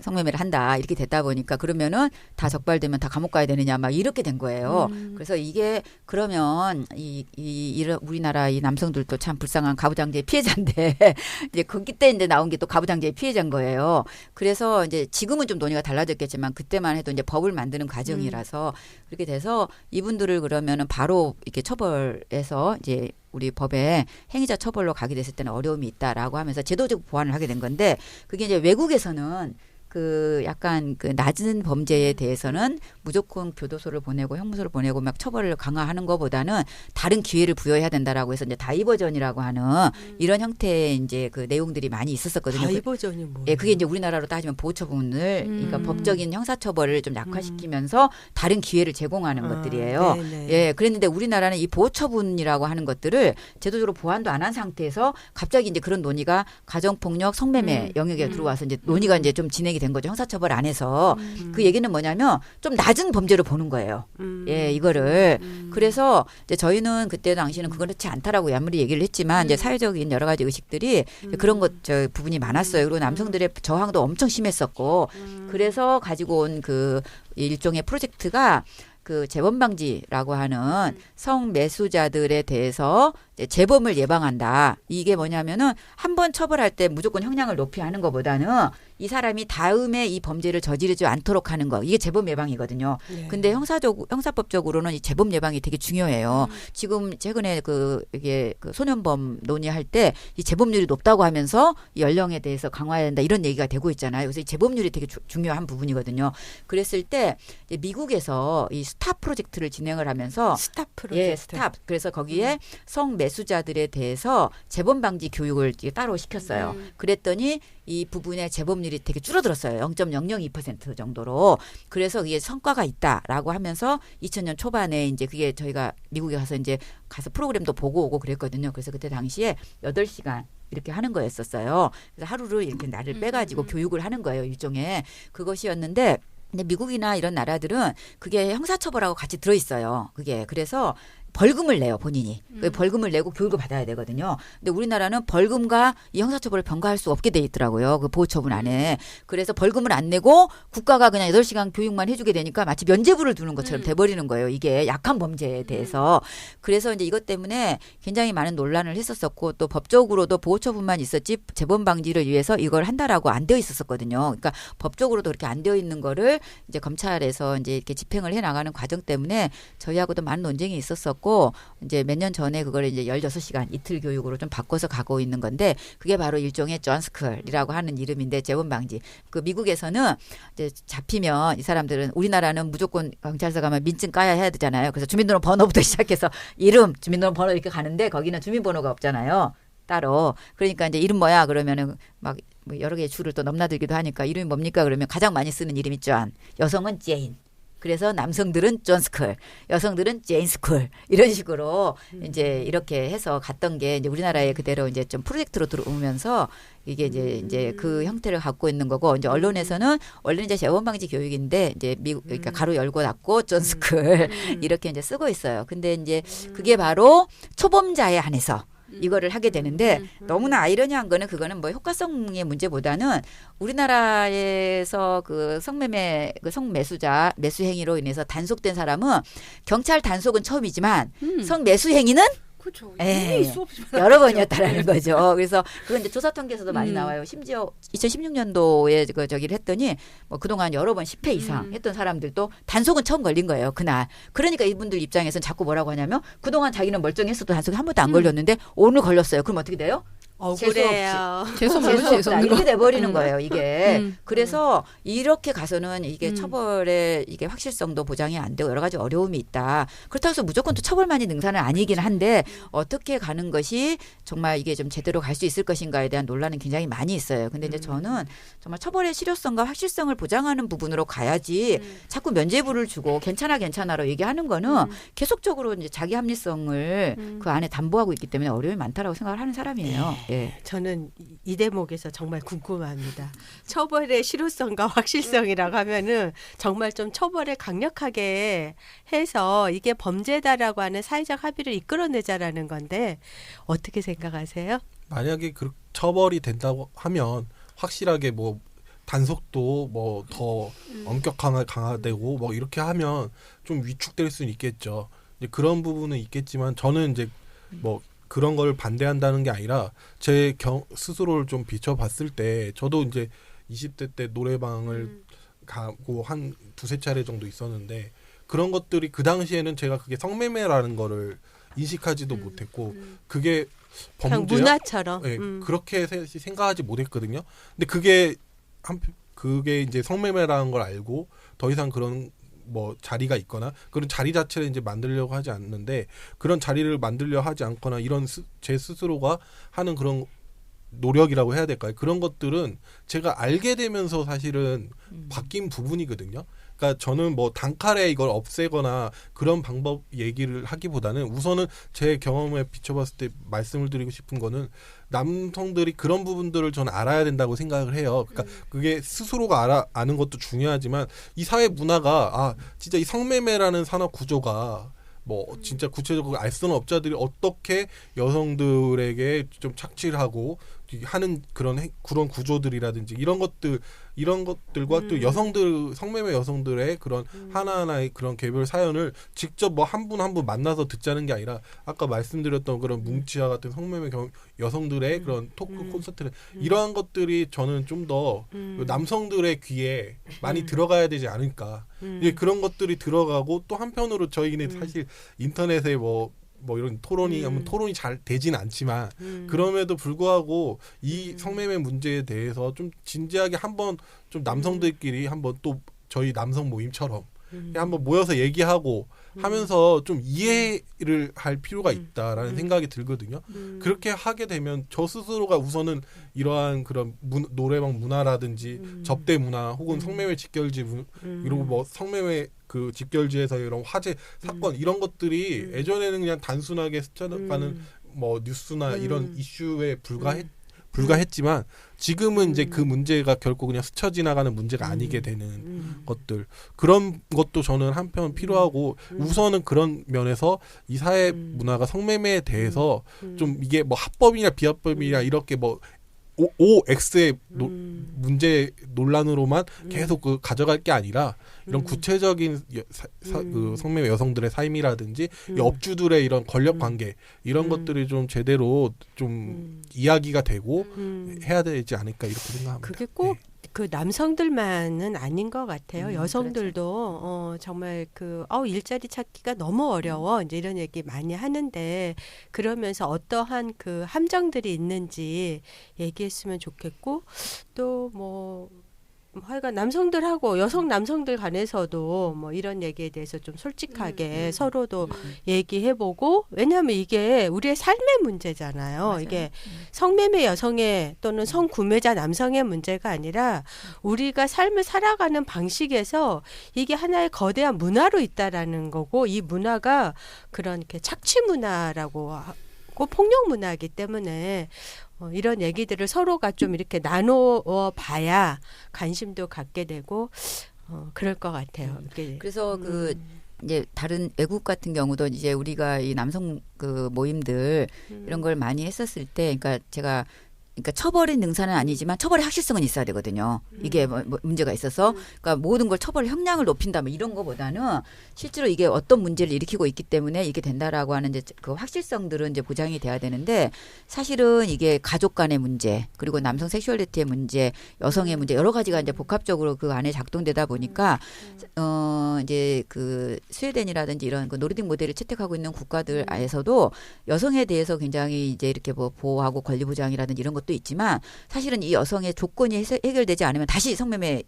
성매매를 한다 이렇게 됐다 보니까 그러면은 다 적발되면 다 감옥 가야 되느냐 막 이렇게 된 거예요. 그래서 이게 그러면 이런 우리나라 이 남성들도 참 불쌍한 가부장제의 피해자인데 이제 그때 이제 나온 게 또 가부장제의 피해자인 거예요. 그래서 이제 지금은 좀 논의가 달라졌겠지만 그때만 해도 이제 법을 만드는 과정이라서 그렇게 돼서 이분들을 그러면은 바로 이렇게 처벌해서 이제 우리 법에 행위자 처벌로 가게 됐을 때는 어려움이 있다라고 하면서 제도적 보완을 하게 된 건데 그게 이제 외국에서는 그 약간 그 낮은 범죄에 대해서는 무조건 교도소를 보내고 형무소를 보내고 막 처벌을 강화하는 것보다는 다른 기회를 부여해야 된다라고 해서 이제 다이버전이라고 하는 이런 형태의 이제 그 내용들이 많이 있었었거든요. 다이버전이 뭐예요? 예, 그게 이제 우리나라로 따지면 보호처분을 그러니까 법적인 형사처벌을 좀 약화시키면서 다른 기회를 제공하는 것들이에요. 네네. 예, 그랬는데 우리나라는 이 보호처분이라고 하는 것들을 제도적으로 보완도 안 한 상태에서 갑자기 이제 그런 논의가 가정폭력, 성매매 영역에 들어와서 이제 논의가 이제 좀 진행이 된 거죠. 형사처벌 안에서. 그 얘기는 뭐냐면 좀 낮은 범죄로 보는 거예요. 예, 이거를. 그래서 이제 저희는 그때 당시는 그렇지 않다라고 아무리 얘기를 했지만 이제 사회적인 여러 가지 의식들이 부분이 많았어요. 그리고 남성들의 저항도 엄청 심했었고 그래서 가지고 온 그 일종의 프로젝트가 그 재범 방지라고 하는 성매수자들에 대해서 재범을 예방한다. 이게 뭐냐면은 한 번 처벌할 때 무조건 형량을 높이 하는 것보다는 이 사람이 다음에 이 범죄를 저지르지 않도록 하는 거. 이게 재범 예방이거든요. 네. 근데 형사법적으로는 이 재범 예방이 되게 중요해요. 지금 최근에 이게 소년범 논의할 때 이 재범률이 높다고 하면서 이 연령에 대해서 강화해야 된다 이런 얘기가 되고 있잖아요. 그래서 이 재범률이 되게 중요한 부분이거든요. 그랬을 때 이제 미국에서 이 스탑 프로젝트를 진행을 하면서 스탑 프로젝트. 예, 스탑. 그래서 거기에 성매수자들에 대해서 재범 방지 교육을 따로 시켰어요. 그랬더니 이 부분의 재범률이 되게 줄어들었어요. 0.002% 정도로. 그래서 이게 성과가 있다라고 하면서 2000년 초반에 이제 그게 저희가 미국에 가서 프로그램도 보고 오고 그랬거든요. 그래서 그때 당시에 8시간 이렇게 하는 거였었어요. 그래서 하루를 이렇게 날을 빼가지고 교육을 하는 거예요. 일종의 그것이었는데 근데 미국이나 이런 나라들은 그게 형사처벌하고 같이 들어있어요. 그게 그래서 벌금을 내요, 본인이. 벌금을 내고 교육을 받아야 되거든요. 근데 우리나라는 벌금과 이 형사처벌을 병가할 수 없게 돼 있더라고요. 그 보호처분 안에. 그래서 벌금을 안 내고 국가가 그냥 8시간 교육만 해주게 되니까 마치 면죄부를 두는 것처럼 돼버리는 거예요. 이게 약한 범죄에 대해서. 그래서 이제 이것 때문에 굉장히 많은 논란을 했었었고 또 법적으로도 보호처분만 있었지 재범 방지를 위해서 이걸 한다라고 안 되어 있었었거든요. 그러니까 법적으로도 그렇게 안 되어 있는 거를 이제 검찰에서 이제 이렇게 집행을 해 나가는 과정 때문에 저희하고도 많은 논쟁이 있었었고 이제 몇 년 전에 그걸 이제 16시간 이틀 교육으로 좀 바꿔서 가고 있는 건데 그게 바로 일종의 존스쿨이라고 하는 이름인데 재범 방지. 그 미국에서는 이제 잡히면 이 사람들은 우리나라는 무조건 경찰서 가면 민증 까야 해야 되잖아요. 그래서 주민등록번호부터 시작해서 이름, 주민등록번호 이렇게 가는데 거기는 주민번호가 없잖아요. 따로. 그러니까 이제 이름 뭐야 그러면은 막 뭐 여러 개의 줄을 또 넘나들기도 하니까 이름이 뭡니까 그러면 가장 많이 쓰는 이름이 존. 여성은 제인. 그래서 남성들은 존스쿨, 여성들은 제인스쿨 이런 식으로 이제 이렇게 해서 갔던 게 이제 우리나라에 그대로 이제 좀 프로젝트로 들어오면서 이게 이제 그 형태를 갖고 있는 거고 이제 언론에서는 원래 이제 재범 방지 교육인데 이제 그러니까 가로 열고 닫고 존스쿨 이렇게 이제 쓰고 있어요. 근데 이제 그게 바로 초범자에 한해서 이거를 하게 되는데 너무나 아이러니한 거는 그거는 뭐 효과성의 문제보다는 우리나라에서 그 성매매 그 성매수자 매수 행위로 인해서 단속된 사람은 경찰 단속은 처음이지만 성매수 행위는 그렇죠. 예, 여러 번이었다라는 거죠. 그래서 그건 이제 조사 통계에서도 많이 나와요. 심지어 2016년도에 저기를 했더니 뭐 그동안 여러 번 10회 이상 했던 사람들도 단속은 처음 걸린 거예요. 그날. 그러니까 이분들 입장에서는 자꾸 뭐라고 하냐면 그동안 자기는 멀쩡했어도 단속이 한 번도 안 걸렸는데 오늘 걸렸어요. 그럼 어떻게 돼요? 억울해요. 재수 없는 재수 없다 재수 없는 이렇게 거. 돼버리는 거예요 이게. 음. 그래서 이렇게 가서는 이게 음. 처벌의 이게 확실성도 보장이 안 되고 여러 가지 어려움이 있다. 그렇다고 해서 무조건 또 처벌만이 능사는 아니긴 한데 어떻게 가는 것이 정말 이게 좀 제대로 갈 수 있을 것인가에 대한 논란은 굉장히 많이 있어요. 근데 이제 저는 정말 처벌의 실효성과 확실성을 보장하는 부분으로 가야지 자꾸 면죄부를 주고 괜찮아로 얘기하는 거는 계속적으로 이제 자기 합리성을 그 안에 담보하고 있기 때문에 어려움이 많다라고 생각을 하는 사람이에요. 예. 저는 이 대목에서 정말 궁금합니다. 처벌의 실효성과 확실성이라고 하면은 정말 좀 처벌을 강력하게 해서 이게 범죄다라고 하는 사회적 합의를 이끌어내자라는 건데 어떻게 생각하세요? 만약에 그 처벌이 된다고 하면 확실하게 뭐 단속도 뭐 더 엄격 강화되고 뭐 이렇게 하면 좀 위축될 수는 있겠죠. 이제 그런 부분은 있겠지만 저는 이제 뭐 그런 걸 반대한다는 게 아니라 제 스스로를 좀 비춰봤을 때 저도 이제 20대 때 노래방을 가고 한 두세 차례 정도 있었는데 그런 것들이 그 당시에는 제가 그게 성매매라는 거를 인식하지도 못했고 그게 그냥 범죄야? 문화처럼. 네, 그렇게 생각하지 못했거든요. 근데 그게 이제 성매매라는 걸 알고 더 이상 그런 뭐 자리가 있거나 그런 자리 자체를 이제 만들려고 하지 않는데 그런 자리를 만들려 하지 않거나 이런 제 스스로가 하는 그런 노력이라고 해야 될까요? 그런 것들은 제가 알게 되면서 사실은 바뀐 부분이거든요. 그러니까 저는 뭐 단칼에 이걸 없애거나 그런 방법 얘기를 하기보다는 우선은 제 경험에 비춰봤을 때 말씀을 드리고 싶은 거는 남성들이 그런 부분들을 저는 알아야 된다고 생각을 해요. 그러니까 그게 스스로가 아는 것도 중요하지만 이 사회 문화가 진짜 이 성매매라는 산업 구조가 뭐 진짜 구체적으로 알 수는 업자들이 어떻게 여성들에게 좀 착취를 하고 하는 그런 구조들이라든지 이런 것들과 또 여성들 성매매 여성들의 그런 하나하나의 그런 개별 사연을 직접 뭐 한 분 한 분 만나서 듣자는 게 아니라 아까 말씀드렸던 그런 뭉치와 같은 성매매 여성들의 그런 토크 콘서트 이러한 것들이 저는 좀 더 남성들의 귀에 많이 들어가야 되지 않을까. 이제 그런 것들이 들어가고 또 한편으로 저희는 사실 인터넷에 뭐 이런 토론이 잘 되지는 않지만 그럼에도 불구하고 이 성매매 문제에 대해서 좀 진지하게 한번 좀 남성들끼리 한번 또 저희 남성 모임처럼 한번 모여서 얘기하고 하면서 좀 이해를 할 필요가 있다라는 생각이 들거든요. 그렇게 하게 되면 저 스스로가 우선은 이러한 그런 노래방 문화라든지 접대 문화 혹은 성매매 직결지 이러고 뭐 성매매 그 직결지에서 이런 화재 사건 이런 것들이 예전에는 그냥 단순하게 스쳐가는 뭐 뉴스나 이런 이슈에 불과했지만 지금은 이제 그 문제가 결코 그냥 스쳐 지나가는 문제가 아니게 되는 것들 그런 것도 저는 한편 필요하고 우선은 그런 면에서 이 사회 문화가 성매매에 대해서 좀 이게 뭐 합법이냐 비합법이냐 이렇게 뭐 OX의 문제 논란으로만 계속 가져갈 게 아니라 이런 구체적인 그 성매매 여성들의 삶이라든지 이 업주들의 이런 권력 관계 이런 것들이 좀 제대로 좀 이야기가 되고 해야 되지 않을까 이렇게 생각합니다. 그게 꼭 그 남성들만은 아닌 것 같아요. 여성들도 그렇죠. 정말 일자리 찾기가 너무 어려워 이제 이런 얘기 많이 하는데 그러면서 어떠한 그 함정들이 있는지 얘기했으면 좋겠고 또 뭐 하여간 남성들하고 남성들 간에서도 뭐 이런 얘기에 대해서 좀 솔직하게 서로도 얘기해보고 왜냐하면 이게 우리의 삶의 문제잖아요. 맞아요. 이게 성매매 여성의 또는 성구매자 남성의 문제가 아니라 우리가 삶을 살아가는 방식에서 이게 하나의 거대한 문화로 있다라는 거고 이 문화가 그런 이렇게 착취 문화라고 하고 폭력 문화이기 때문에 이런 얘기들을 서로가 좀 이렇게 나눠 봐야 관심도 갖게 되고 그럴 것 같아요. 그래서 이제 다른 외국 같은 경우도 이제 우리가 이 남성 그 모임들 이런 걸 많이 했었을 때, 그러니까 제가 그러니까 처벌의 능사는 아니지만 처벌의 확실성은 있어야 되거든요. 이게 뭐 문제가 있어서 그러니까 모든 걸 처벌 형량을 높인다 뭐 이런 거보다는 실제로 이게 어떤 문제를 일으키고 있기 때문에 이게 된다라고 하는 이제 그 확실성들은 이제 보장이 돼야 되는데 사실은 이게 가족 간의 문제 그리고 남성 섹슈얼리티의 문제, 여성의 문제 여러 가지가 이제 복합적으로 그 안에 작동되다 보니까 이제 그 스웨덴이라든지 이런 그 노르딕 모델을 채택하고 있는 국가들에서도 여성에 대해서 굉장히 이제 이렇게 뭐 보호하고 권리 보장이라든지 이런 것도 있지만 사실은 이 여성의 조건이 해결되지 않으면 다시 성매매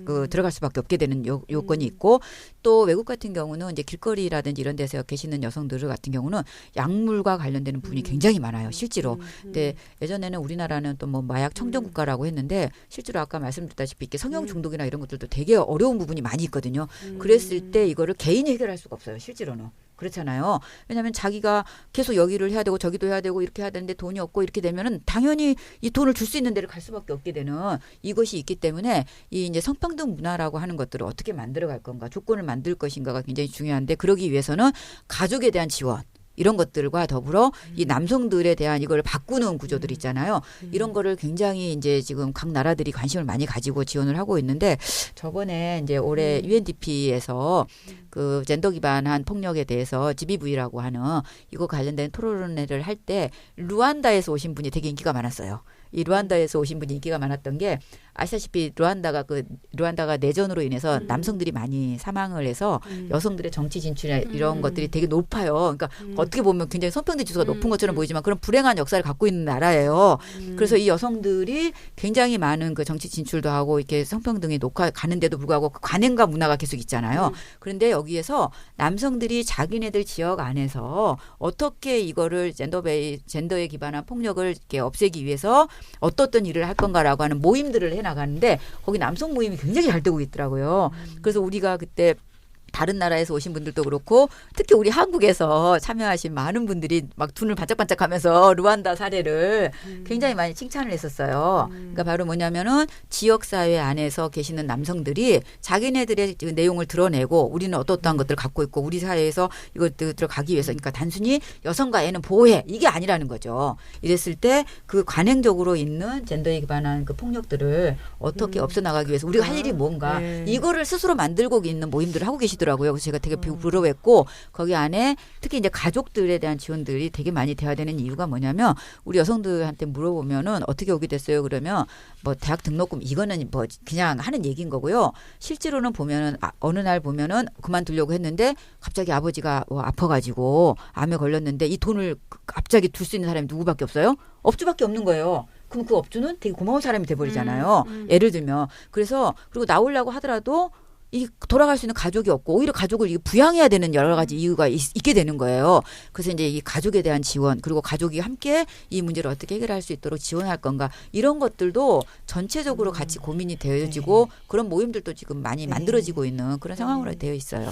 그 들어갈 수밖에 없게 되는 요건이 있고 또 외국 같은 경우는 이제 길거리라든지 이런 데서 계시는 여성들 같은 경우는 약물과 관련되는 부분이 굉장히 많아요. 실제로. 근데 예전에는 우리나라는 또 뭐 마약 청정 국가라고 했는데 실제로 아까 말씀드렸다시피 이렇게 성형 중독이나 이런 것들도 되게 어려운 부분이 많이 있거든요. 그랬을 때 이거를 개인이 해결할 수가 없어요. 실제로는. 그렇잖아요. 왜냐하면 자기가 계속 여기를 해야 되고 저기도 해야 되고 이렇게 해야 되는데 돈이 없고 이렇게 되면은 당연히 이 돈을 줄 수 있는 데를 갈 수밖에 없게 되는 이것이 있기 때문에 이 이제 성평등 문화라고 하는 것들을 어떻게 만들어갈 건가, 조건을 만들 것인가가 굉장히 중요한데 그러기 위해서는 가족에 대한 지원. 이런 것들과 더불어 이 남성들에 대한 이걸 바꾸는 구조들 있잖아요. 이런 거를 굉장히 이제 지금 각 나라들이 관심을 많이 가지고 지원을 하고 있는데 저번에 이제 올해 UNDP에서 그 젠더 기반한 폭력에 대해서 GBV라고 하는 이거 관련된 토론회를 할 때 루안다에서 오신 분이 되게 인기가 많았어요. 이 루안다에서 오신 분이 인기가 많았던 게 아시다시피 루안다가 내전으로 인해서 남성들이 많이 사망을 해서 여성들의 정치 진출이나 이런 것들이 되게 높아요. 그러니까 어떻게 보면 굉장히 성평등 지수가 높은 것처럼 보이지만 그런 불행한 역사를 갖고 있는 나라예요. 그래서 이 여성들이 굉장히 많은 그 정치 진출도 하고 이렇게 성평등이 가는데도 불구하고 그 관행과 문화가 계속 있잖아요. 그런데 여기에서 남성들이 자기네들 지역 안에서 어떻게 이거를 젠더에 기반한 폭력을 이렇게 없애기 위해서 어떤 일을 할 건가라고 하는 모임들을 해나가는데 거기 남성 모임이 굉장히 잘 되고 있더라고요. 그래서 우리가 그때 다른 나라에서 오신 분들도 그렇고 특히 우리 한국에서 참여하신 많은 분들이 막 눈을 반짝반짝하면서 루안다 사례를 굉장히 많이 칭찬을 했었어요. 그러니까 바로 뭐냐면은 지역사회 안에서 계시는 남성들이 자기네들의 내용을 드러내고 우리는 어떠한 것들을 갖고 있고 우리 사회에서 이것들 들어가기 위해서 그러니까 단순히 여성과 애는 보호해 이게 아니라는 거죠. 이랬을 때 그 관행적으로 있는 젠더에 기반한 그 폭력들을 어떻게 없애나가기 위해서 우리가 할 일이 뭔가 이거를 스스로 만들고 있는 모임들을 하고 계시더라고요. 그래서 제가 되게 부러워했고 거기 안에 특히 이제 가족들에 대한 지원들이 되게 많이 돼야 되는 이유가 뭐냐면 우리 여성들한테 물어보면은 어떻게 오게 됐어요? 그러면 뭐 대학 등록금 이거는 뭐 그냥 하는 얘기인 거고요. 실제로는 보면은 어느 날 보면은 그만두려고 했는데 갑자기 아버지가 아파가지고 암에 걸렸는데 이 돈을 갑자기 둘 수 있는 사람이 누구밖에 없어요? 업주밖에 없는 거예요. 그럼 그 업주는 되게 고마운 사람이 돼버리잖아요. 예를 들면 그래서 그리고 나오려고 하더라도 이 돌아갈 수 있는 가족이 없고 오히려 가족을 부양해야 되는 여러 가지 이유가 있게 되는 거예요. 그래서 이제 이 가족에 대한 지원 그리고 가족이 함께 이 문제를 어떻게 해결할 수 있도록 지원할 건가 이런 것들도 전체적으로 같이 고민이 되어지고 그런 모임들도 지금 많이 만들어지고 있는 그런 상황으로 되어 있어요.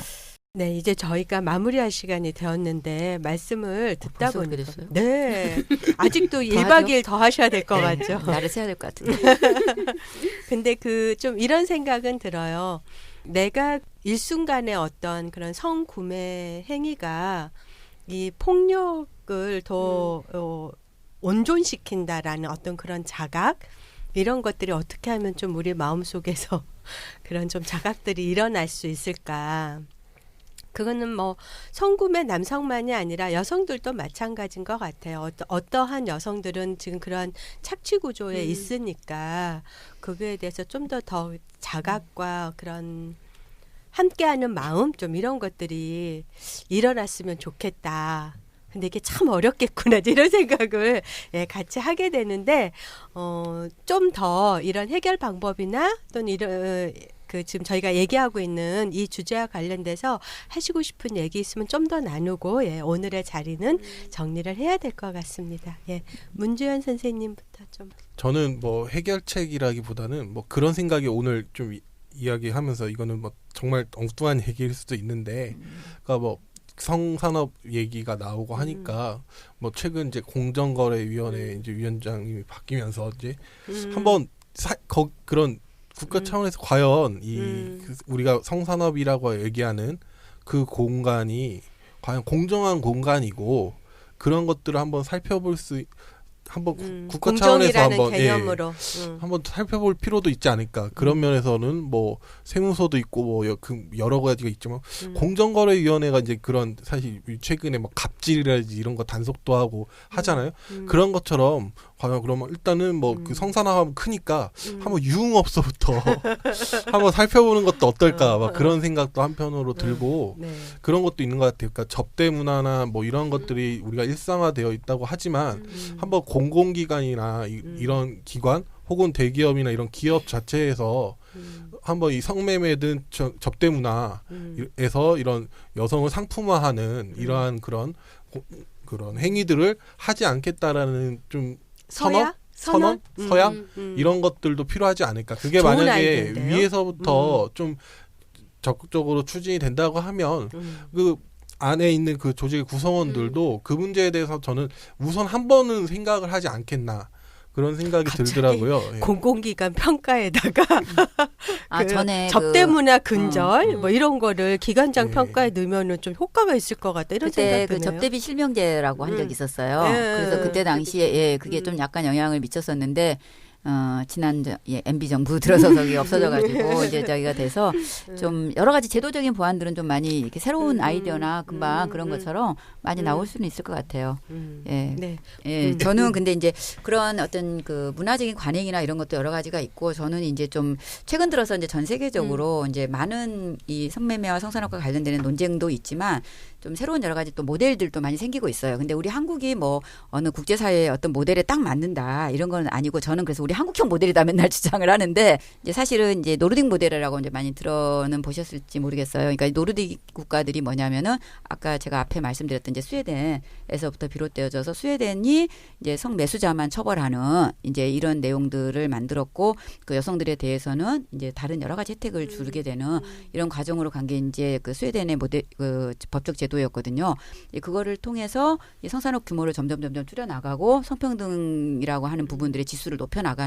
네, 이제 저희가 마무리할 시간이 되었는데 말씀을 듣다 벌써 그렇게 보니까 됐어요? 네. 아직도 1박 하죠? 2일 더 하셔야 될 것 같죠. 나를 세야 될 것 같은데. 근데 그 좀 이런 생각은 들어요. 내가 일순간에 어떤 그런 성구매 행위가 이 폭력을 더 온존시킨다라는 어떤 그런 자각 이런 것들이 어떻게 하면 좀 우리 마음속에서 그런 좀 자각들이 일어날 수 있을까. 그거는 뭐 성구매 남성만이 아니라 여성들도 마찬가지인 것 같아요. 어떠한 여성들은 지금 그런 착취 구조에 있으니까 그거에 대해서 좀 더 자각과 그런 함께하는 마음 좀 이런 것들이 일어났으면 좋겠다. 근데 이게 참 어렵겠구나 이런 생각을 같이 하게 되는데 좀 더 이런 해결 방법이나 또는 이런 그 지금 저희가 얘기하고 있는 이 주제와 관련돼서 하시고 싶은 얘기 있으면 좀 더 나누고 오늘의 자리는 정리를 해야 될 것 같습니다. 문주현 선생님부터 좀. 저는 뭐 해결책이라기보다는 뭐 그런 생각이 오늘 좀 이야기하면서 이거는 뭐 정말 엉뚱한 얘기일 수도 있는데, 그러니까 뭐 성산업 얘기가 나오고 하니까 뭐 최근 이제 공정거래위원회 이제 위원장님이 바뀌면서 이제 한번 그런 국가 차원에서 과연 우리가 성산업이라고 얘기하는 그 공간이 과연 공정한 공간이고 그런 것들을 한번 한번 국가 차원에서 한번 개념으로 한번 살펴볼 필요도 있지 않을까. 그런 면에서는 뭐 세무서도 있고 뭐 여러 가지가 있지만 공정거래위원회가 이제 그런 사실 최근에 뭐 갑질이라든지 이런 거 단속도 하고 하잖아요. 그런 것처럼 과연 그러면 일단은 뭐 그 성산화하면 크니까 한번 유흥업소부터 한번 살펴보는 것도 어떨까. 막 그런 생각도 한편으로 들고 네. 그런 것도 있는 것 같아요. 그러니까 접대 문화나 뭐 이런 것들이 우리가 일상화되어 있다고 하지만 한번 공공기관이나 이런 기관 혹은 대기업이나 이런 기업 자체에서 한번 이 성매매든 접대 문화에서 이런 여성을 상품화하는 이러한 그런 행위들을 하지 않겠다라는 좀 선언? 서양? 이런 것들도 필요하지 않을까. 그게 만약에 아이디어인데요? 위에서부터 좀 적극적으로 추진이 된다고 하면 그 안에 있는 그 조직의 구성원들도 그 문제에 대해서 저는 우선 한 번은 생각을 하지 않겠나 그런 생각이 들더라고요. 예. 공공기관 평가에다가 전에 접대 문화 근절 뭐 이런 거를 기관장 평가에 넣으면은 좀 효과가 있을 것 같다 이런 그때 생각 그 드네요. 접대비 실명제라고 한 적이 있었어요. 예. 그래서 그때 당시에 그게 좀 약간 영향을 미쳤었는데 지난 MB 정부 들어서서 없어져가지고 이제 저희가 돼서 좀 여러 가지 제도적인 보완들은 좀 많이 이렇게 새로운 아이디어나 금방 그런 것처럼 많이 나올 수는 있을 것 같아요. 예. 네. 예, 저는 근데 이제 그런 어떤 그 문화적인 관행이나 이런 것도 여러 가지가 있고 저는 이제 좀 최근 들어서 이제 전 세계적으로 이제 많은 이 성매매와 성산업과 관련되는 논쟁도 있지만 좀 새로운 여러 가지 또 모델들도 많이 생기고 있어요. 근데 우리 한국이 뭐 어느 국제사회의 어떤 모델에 딱 맞는다 이런 건 아니고 저는 그래서 우리 한국형 모델이다 맨날 주장을 하는데 이제 사실은 이제 노르딕 모델이라고 이제 많이 들어는 보셨을지 모르겠어요. 그러니까 노르딕 국가들이 뭐냐면은 아까 제가 앞에 말씀드렸던 이제 스웨덴에서부터 비롯되어져서 스웨덴이 이제 성매수자만 처벌하는 이제 이런 내용들을 만들었고 그 여성들에 대해서는 이제 다른 여러 가지 혜택을 주게 되는 이런 과정으로 간 게 이제 그 스웨덴의 모델 그 법적 제도였거든요. 그거를 통해서 이 성산업 규모를 점점 줄여나가고 성평등이라고 하는 부분들의 지수를 높여나가는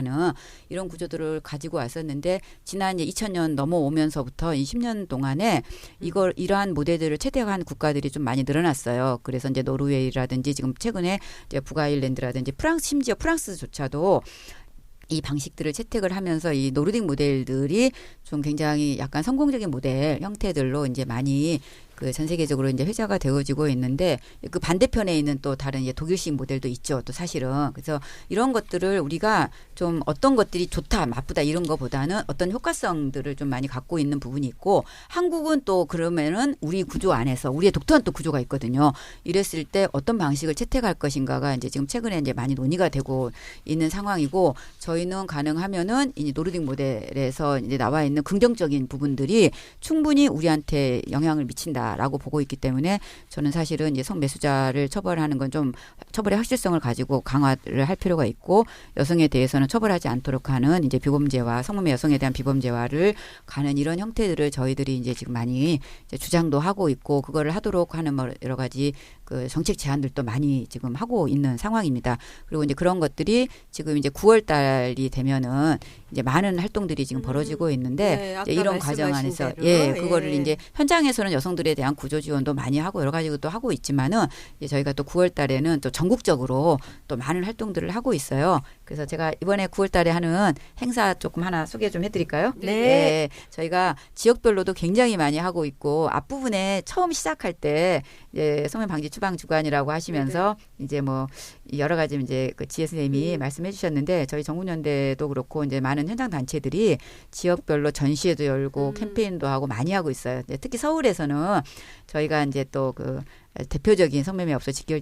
이런 구조들을 가지고 왔었는데 지난 2000년 넘어오면서부터 이 10년 동안에 이러한 모델들을 채택한 국가들이 좀 많이 늘어났어요. 그래서 이제 노르웨이라든지 지금 최근에 이제 북아일랜드라든지 프랑스 심지어 프랑스조차도 이 방식들을 채택을 하면서 이 노르딕 모델들이 좀 굉장히 약간 성공적인 모델 형태들로 이제 많이 그 전 세계적으로 이제 회자가 되어지고 있는데 그 반대편에 있는 또 다른 이제 독일식 모델도 있죠. 또 사실은 그래서 이런 것들을 우리가 좀 어떤 것들이 좋다, 나쁘다 이런 거보다는 어떤 효과성들을 좀 많이 갖고 있는 부분이 있고 한국은 또 그러면은 우리 구조 안에서 우리의 독특한 또 구조가 있거든요. 이랬을 때 어떤 방식을 채택할 것인가가 이제 지금 최근에 이제 많이 논의가 되고 있는 상황이고 저희는 가능하면은 이제 노르딕 모델에서 이제 나와 있는 긍정적인 부분들이 충분히 우리한테 영향을 미친다. 라고 보고 있기 때문에 저는 사실은 이제 성매수자를 처벌하는 건 좀 처벌의 확실성을 가지고 강화를 할 필요가 있고 여성에 대해서는 처벌하지 않도록 하는 이제 비범죄와 성매매 여성에 대한 비범죄화를 가는 이런 형태들을 저희들이 이제 지금 많이 이제 주장도 하고 있고 그거를 하도록 하는 여러 가지 그 정책 제안들도 많이 지금 하고 있는 상황입니다. 그리고 이제 그런 것들이 지금 이제 9월 달이 되면은 이제 많은 활동들이 지금 벌어지고 있는데 네, 아까 이제 이런 과정 안에서 그거를 이제 현장에서는 여성들에 대한 구조 지원도 많이 하고 여러 가지 또 하고 있지만은 이제 저희가 또 9월 달에는 또 전국적으로 또 많은 활동들을 하고 있어요. 그래서 제가 이번에 9월 달에 하는 행사 조금 하나 소개 좀 해드릴까요? 네. 저희가 지역별로도 굉장히 많이 하고 있고 앞부분에 처음 시작할 때 이제 성매 방지 추방 주간이라고 하시면서 이제 뭐 여러 가지 이제 그 지혜 선생님이 말씀해 주셨는데 저희 정군연대도 그렇고 이제 많은 현장 단체들이 지역별로 전시회도 열고 캠페인도 하고 많이 하고 있어요. 특히 서울에서는 저희가 이제 또 그 대표적인 성매매 업소 직결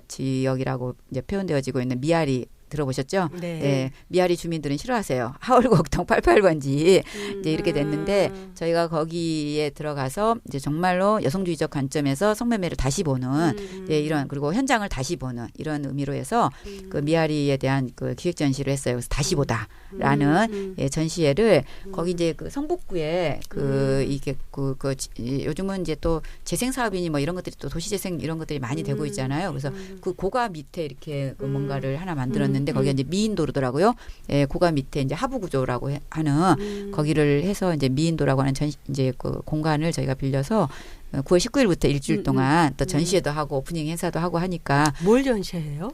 지역이라고 이제 표현되어지고 있는 미아리 들어보셨죠? 네. 네. 미아리 주민들은 싫어하세요. 하월곡동 88번지 이제 이렇게 됐는데 저희가 거기에 들어가서 이제 정말로 여성주의적 관점에서 성매매를 다시 보는 이런 그리고 현장을 다시 보는 이런 의미로 해서 그 미아리에 대한 그 기획 전시를 했어요. 그래서 다시 보다라는 전시회를 거기 이제 그 성북구에 그 이게 그 요즘은 이제 또 재생 사업이니 뭐 이런 것들이 또 도시재생 이런 것들이 많이 되고 있잖아요. 그래서 그 고가 밑에 이렇게 그 뭔가를 하나 만들었는데 거기가 이제 미인도로더라고요. 예, 고가 밑에 이제 하부 구조라고 하는 거기를 해서 이제 미인도라고 하는 이제 그 공간을 저희가 빌려서 9월 19일부터 일주일 동안 또 전시회도 하고 오프닝 행사도 하고 하니까 뭘 전시해요?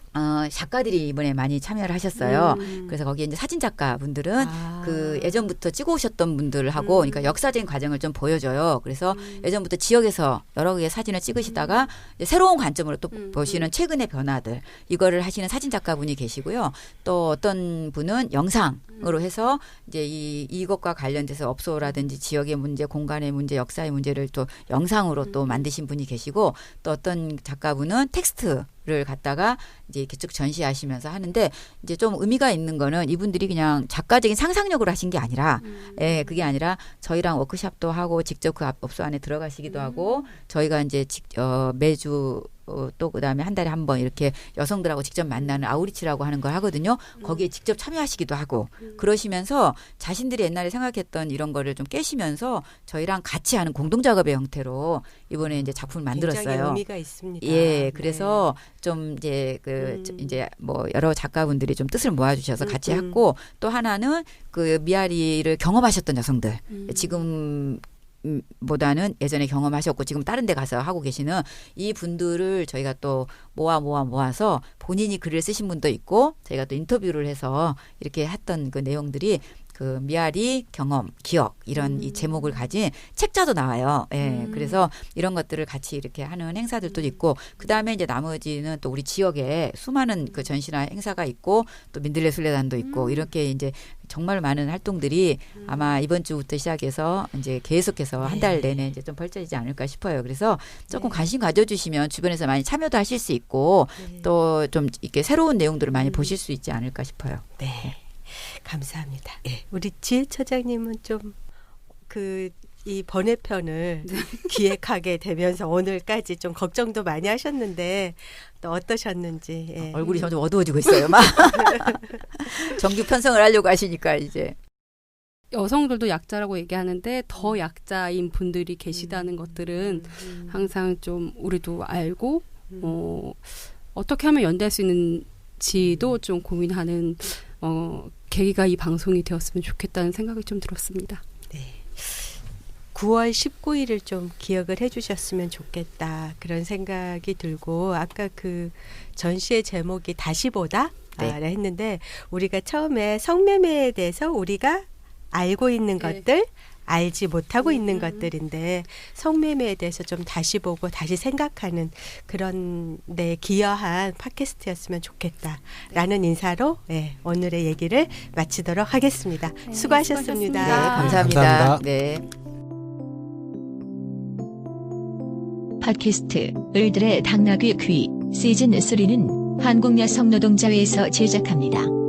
작가들이 이번에 많이 참여를 하셨어요. 그래서 거기에 이제 사진 작가 분들은 그 예전부터 찍어 오셨던 분들하고 그러니까 역사적인 과정을 좀 보여줘요. 그래서 예전부터 지역에서 여러 개의 사진을 찍으시다가 이제 새로운 관점으로 또 보시는 최근의 변화들 이거를 하시는 사진 작가분이 계시고요. 또 어떤 분은 영상으로 해서 이제 이것과 관련돼서 업소라든지 지역의 문제, 공간의 문제, 역사의 문제를 또 영상으로 또 만드신 분이 계시고 또 어떤 작가분은 텍스트를 갖다가 이제 이렇게 쭉 전시하시면서 하는데 이제 좀 의미가 있는 거는 이분들이 그냥 작가적인 상상력으로 하신 게 아니라 예, 그게 아니라 저희랑 워크숍도 하고 직접 그 업소 안에 들어가시기도 하고 저희가 이제 매주 또 그다음에 한 달에 한 번 이렇게 여성들하고 직접 만나는 아우리치라고 하는 걸 하거든요. 거기에 직접 참여하시기도 하고 그러시면서 자신들이 옛날에 생각했던 이런 거를 좀 깨시면서 저희랑 같이 하는 공동 작업의 형태로 이번에 이제 작품을 만들었어요. 굉장히 의미가 있습니다. 예, 그래서 좀 이제 이제 뭐 여러 작가분들이 좀 뜻을 모아주셔서 같이 했고 또 하나는 그 미아리를 경험하셨던 여성들 지금 보다는 예전에 경험하셨고 지금 다른 데 가서 하고 계시는 이 분들을 저희가 또 모아서 본인이 글을 쓰신 분도 있고 저희가 또 인터뷰를 해서 이렇게 했던 그 내용들이 그 미아리 경험, 기억 이런 이 제목을 가진 책자도 나와요. 예. 그래서 이런 것들을 같이 이렇게 하는 행사들도 있고 그다음에 이제 나머지는 또 우리 지역에 수많은 그 전시나 행사가 있고 또 민들레 순례단도 있고 이렇게 이제 정말 많은 활동들이 아마 이번 주부터 시작해서 이제 계속해서 한 달 내내 이제 좀 펼쳐지지 않을까 싶어요. 그래서 조금 관심 가져주시면 주변에서 많이 참여도 하실 수 있고 또 좀 이렇게 새로운 내용들을 많이 보실 수 있지 않을까 싶어요. 네. 감사합니다. 예. 우리 지혜 처장님은 좀 이 번외편을 기획하게 되면서 오늘까지 좀 걱정도 많이 하셨는데 또 어떠셨는지. 예. 얼굴이 점점 어두워지고 있어요. 막 정규 편성을 하려고 하시니까 이제. 여성들도 약자라고 얘기하는데 더 약자인 분들이 계시다는 것들은 항상 좀 우리도 알고 어떻게 하면 연대할 수 있는지도 좀 고민하는 계기가 이 방송이 되었으면 좋겠다는 생각이 좀 들었습니다. 네. 9월 19일을 좀 기억을 해주셨으면 좋겠다 그런 생각이 들고 아까 그 전시의 제목이 다시 보다 했는데 우리가 처음에 성매매에 대해서 우리가 알고 있는 것들 알지 못하고 있는 것들인데 성매매에 대해서 좀 다시 보고 다시 생각하는 그런 데 기여한 팟캐스트였으면 좋겠다라는 인사로 오늘의 얘기를 마치도록 하겠습니다. 수고하셨습니다. 네, 감사합니다. 감사합니다. 네. 팟캐스트 을들의 당나귀 귀 시즌 3는 한국여성노동자회에서 제작합니다.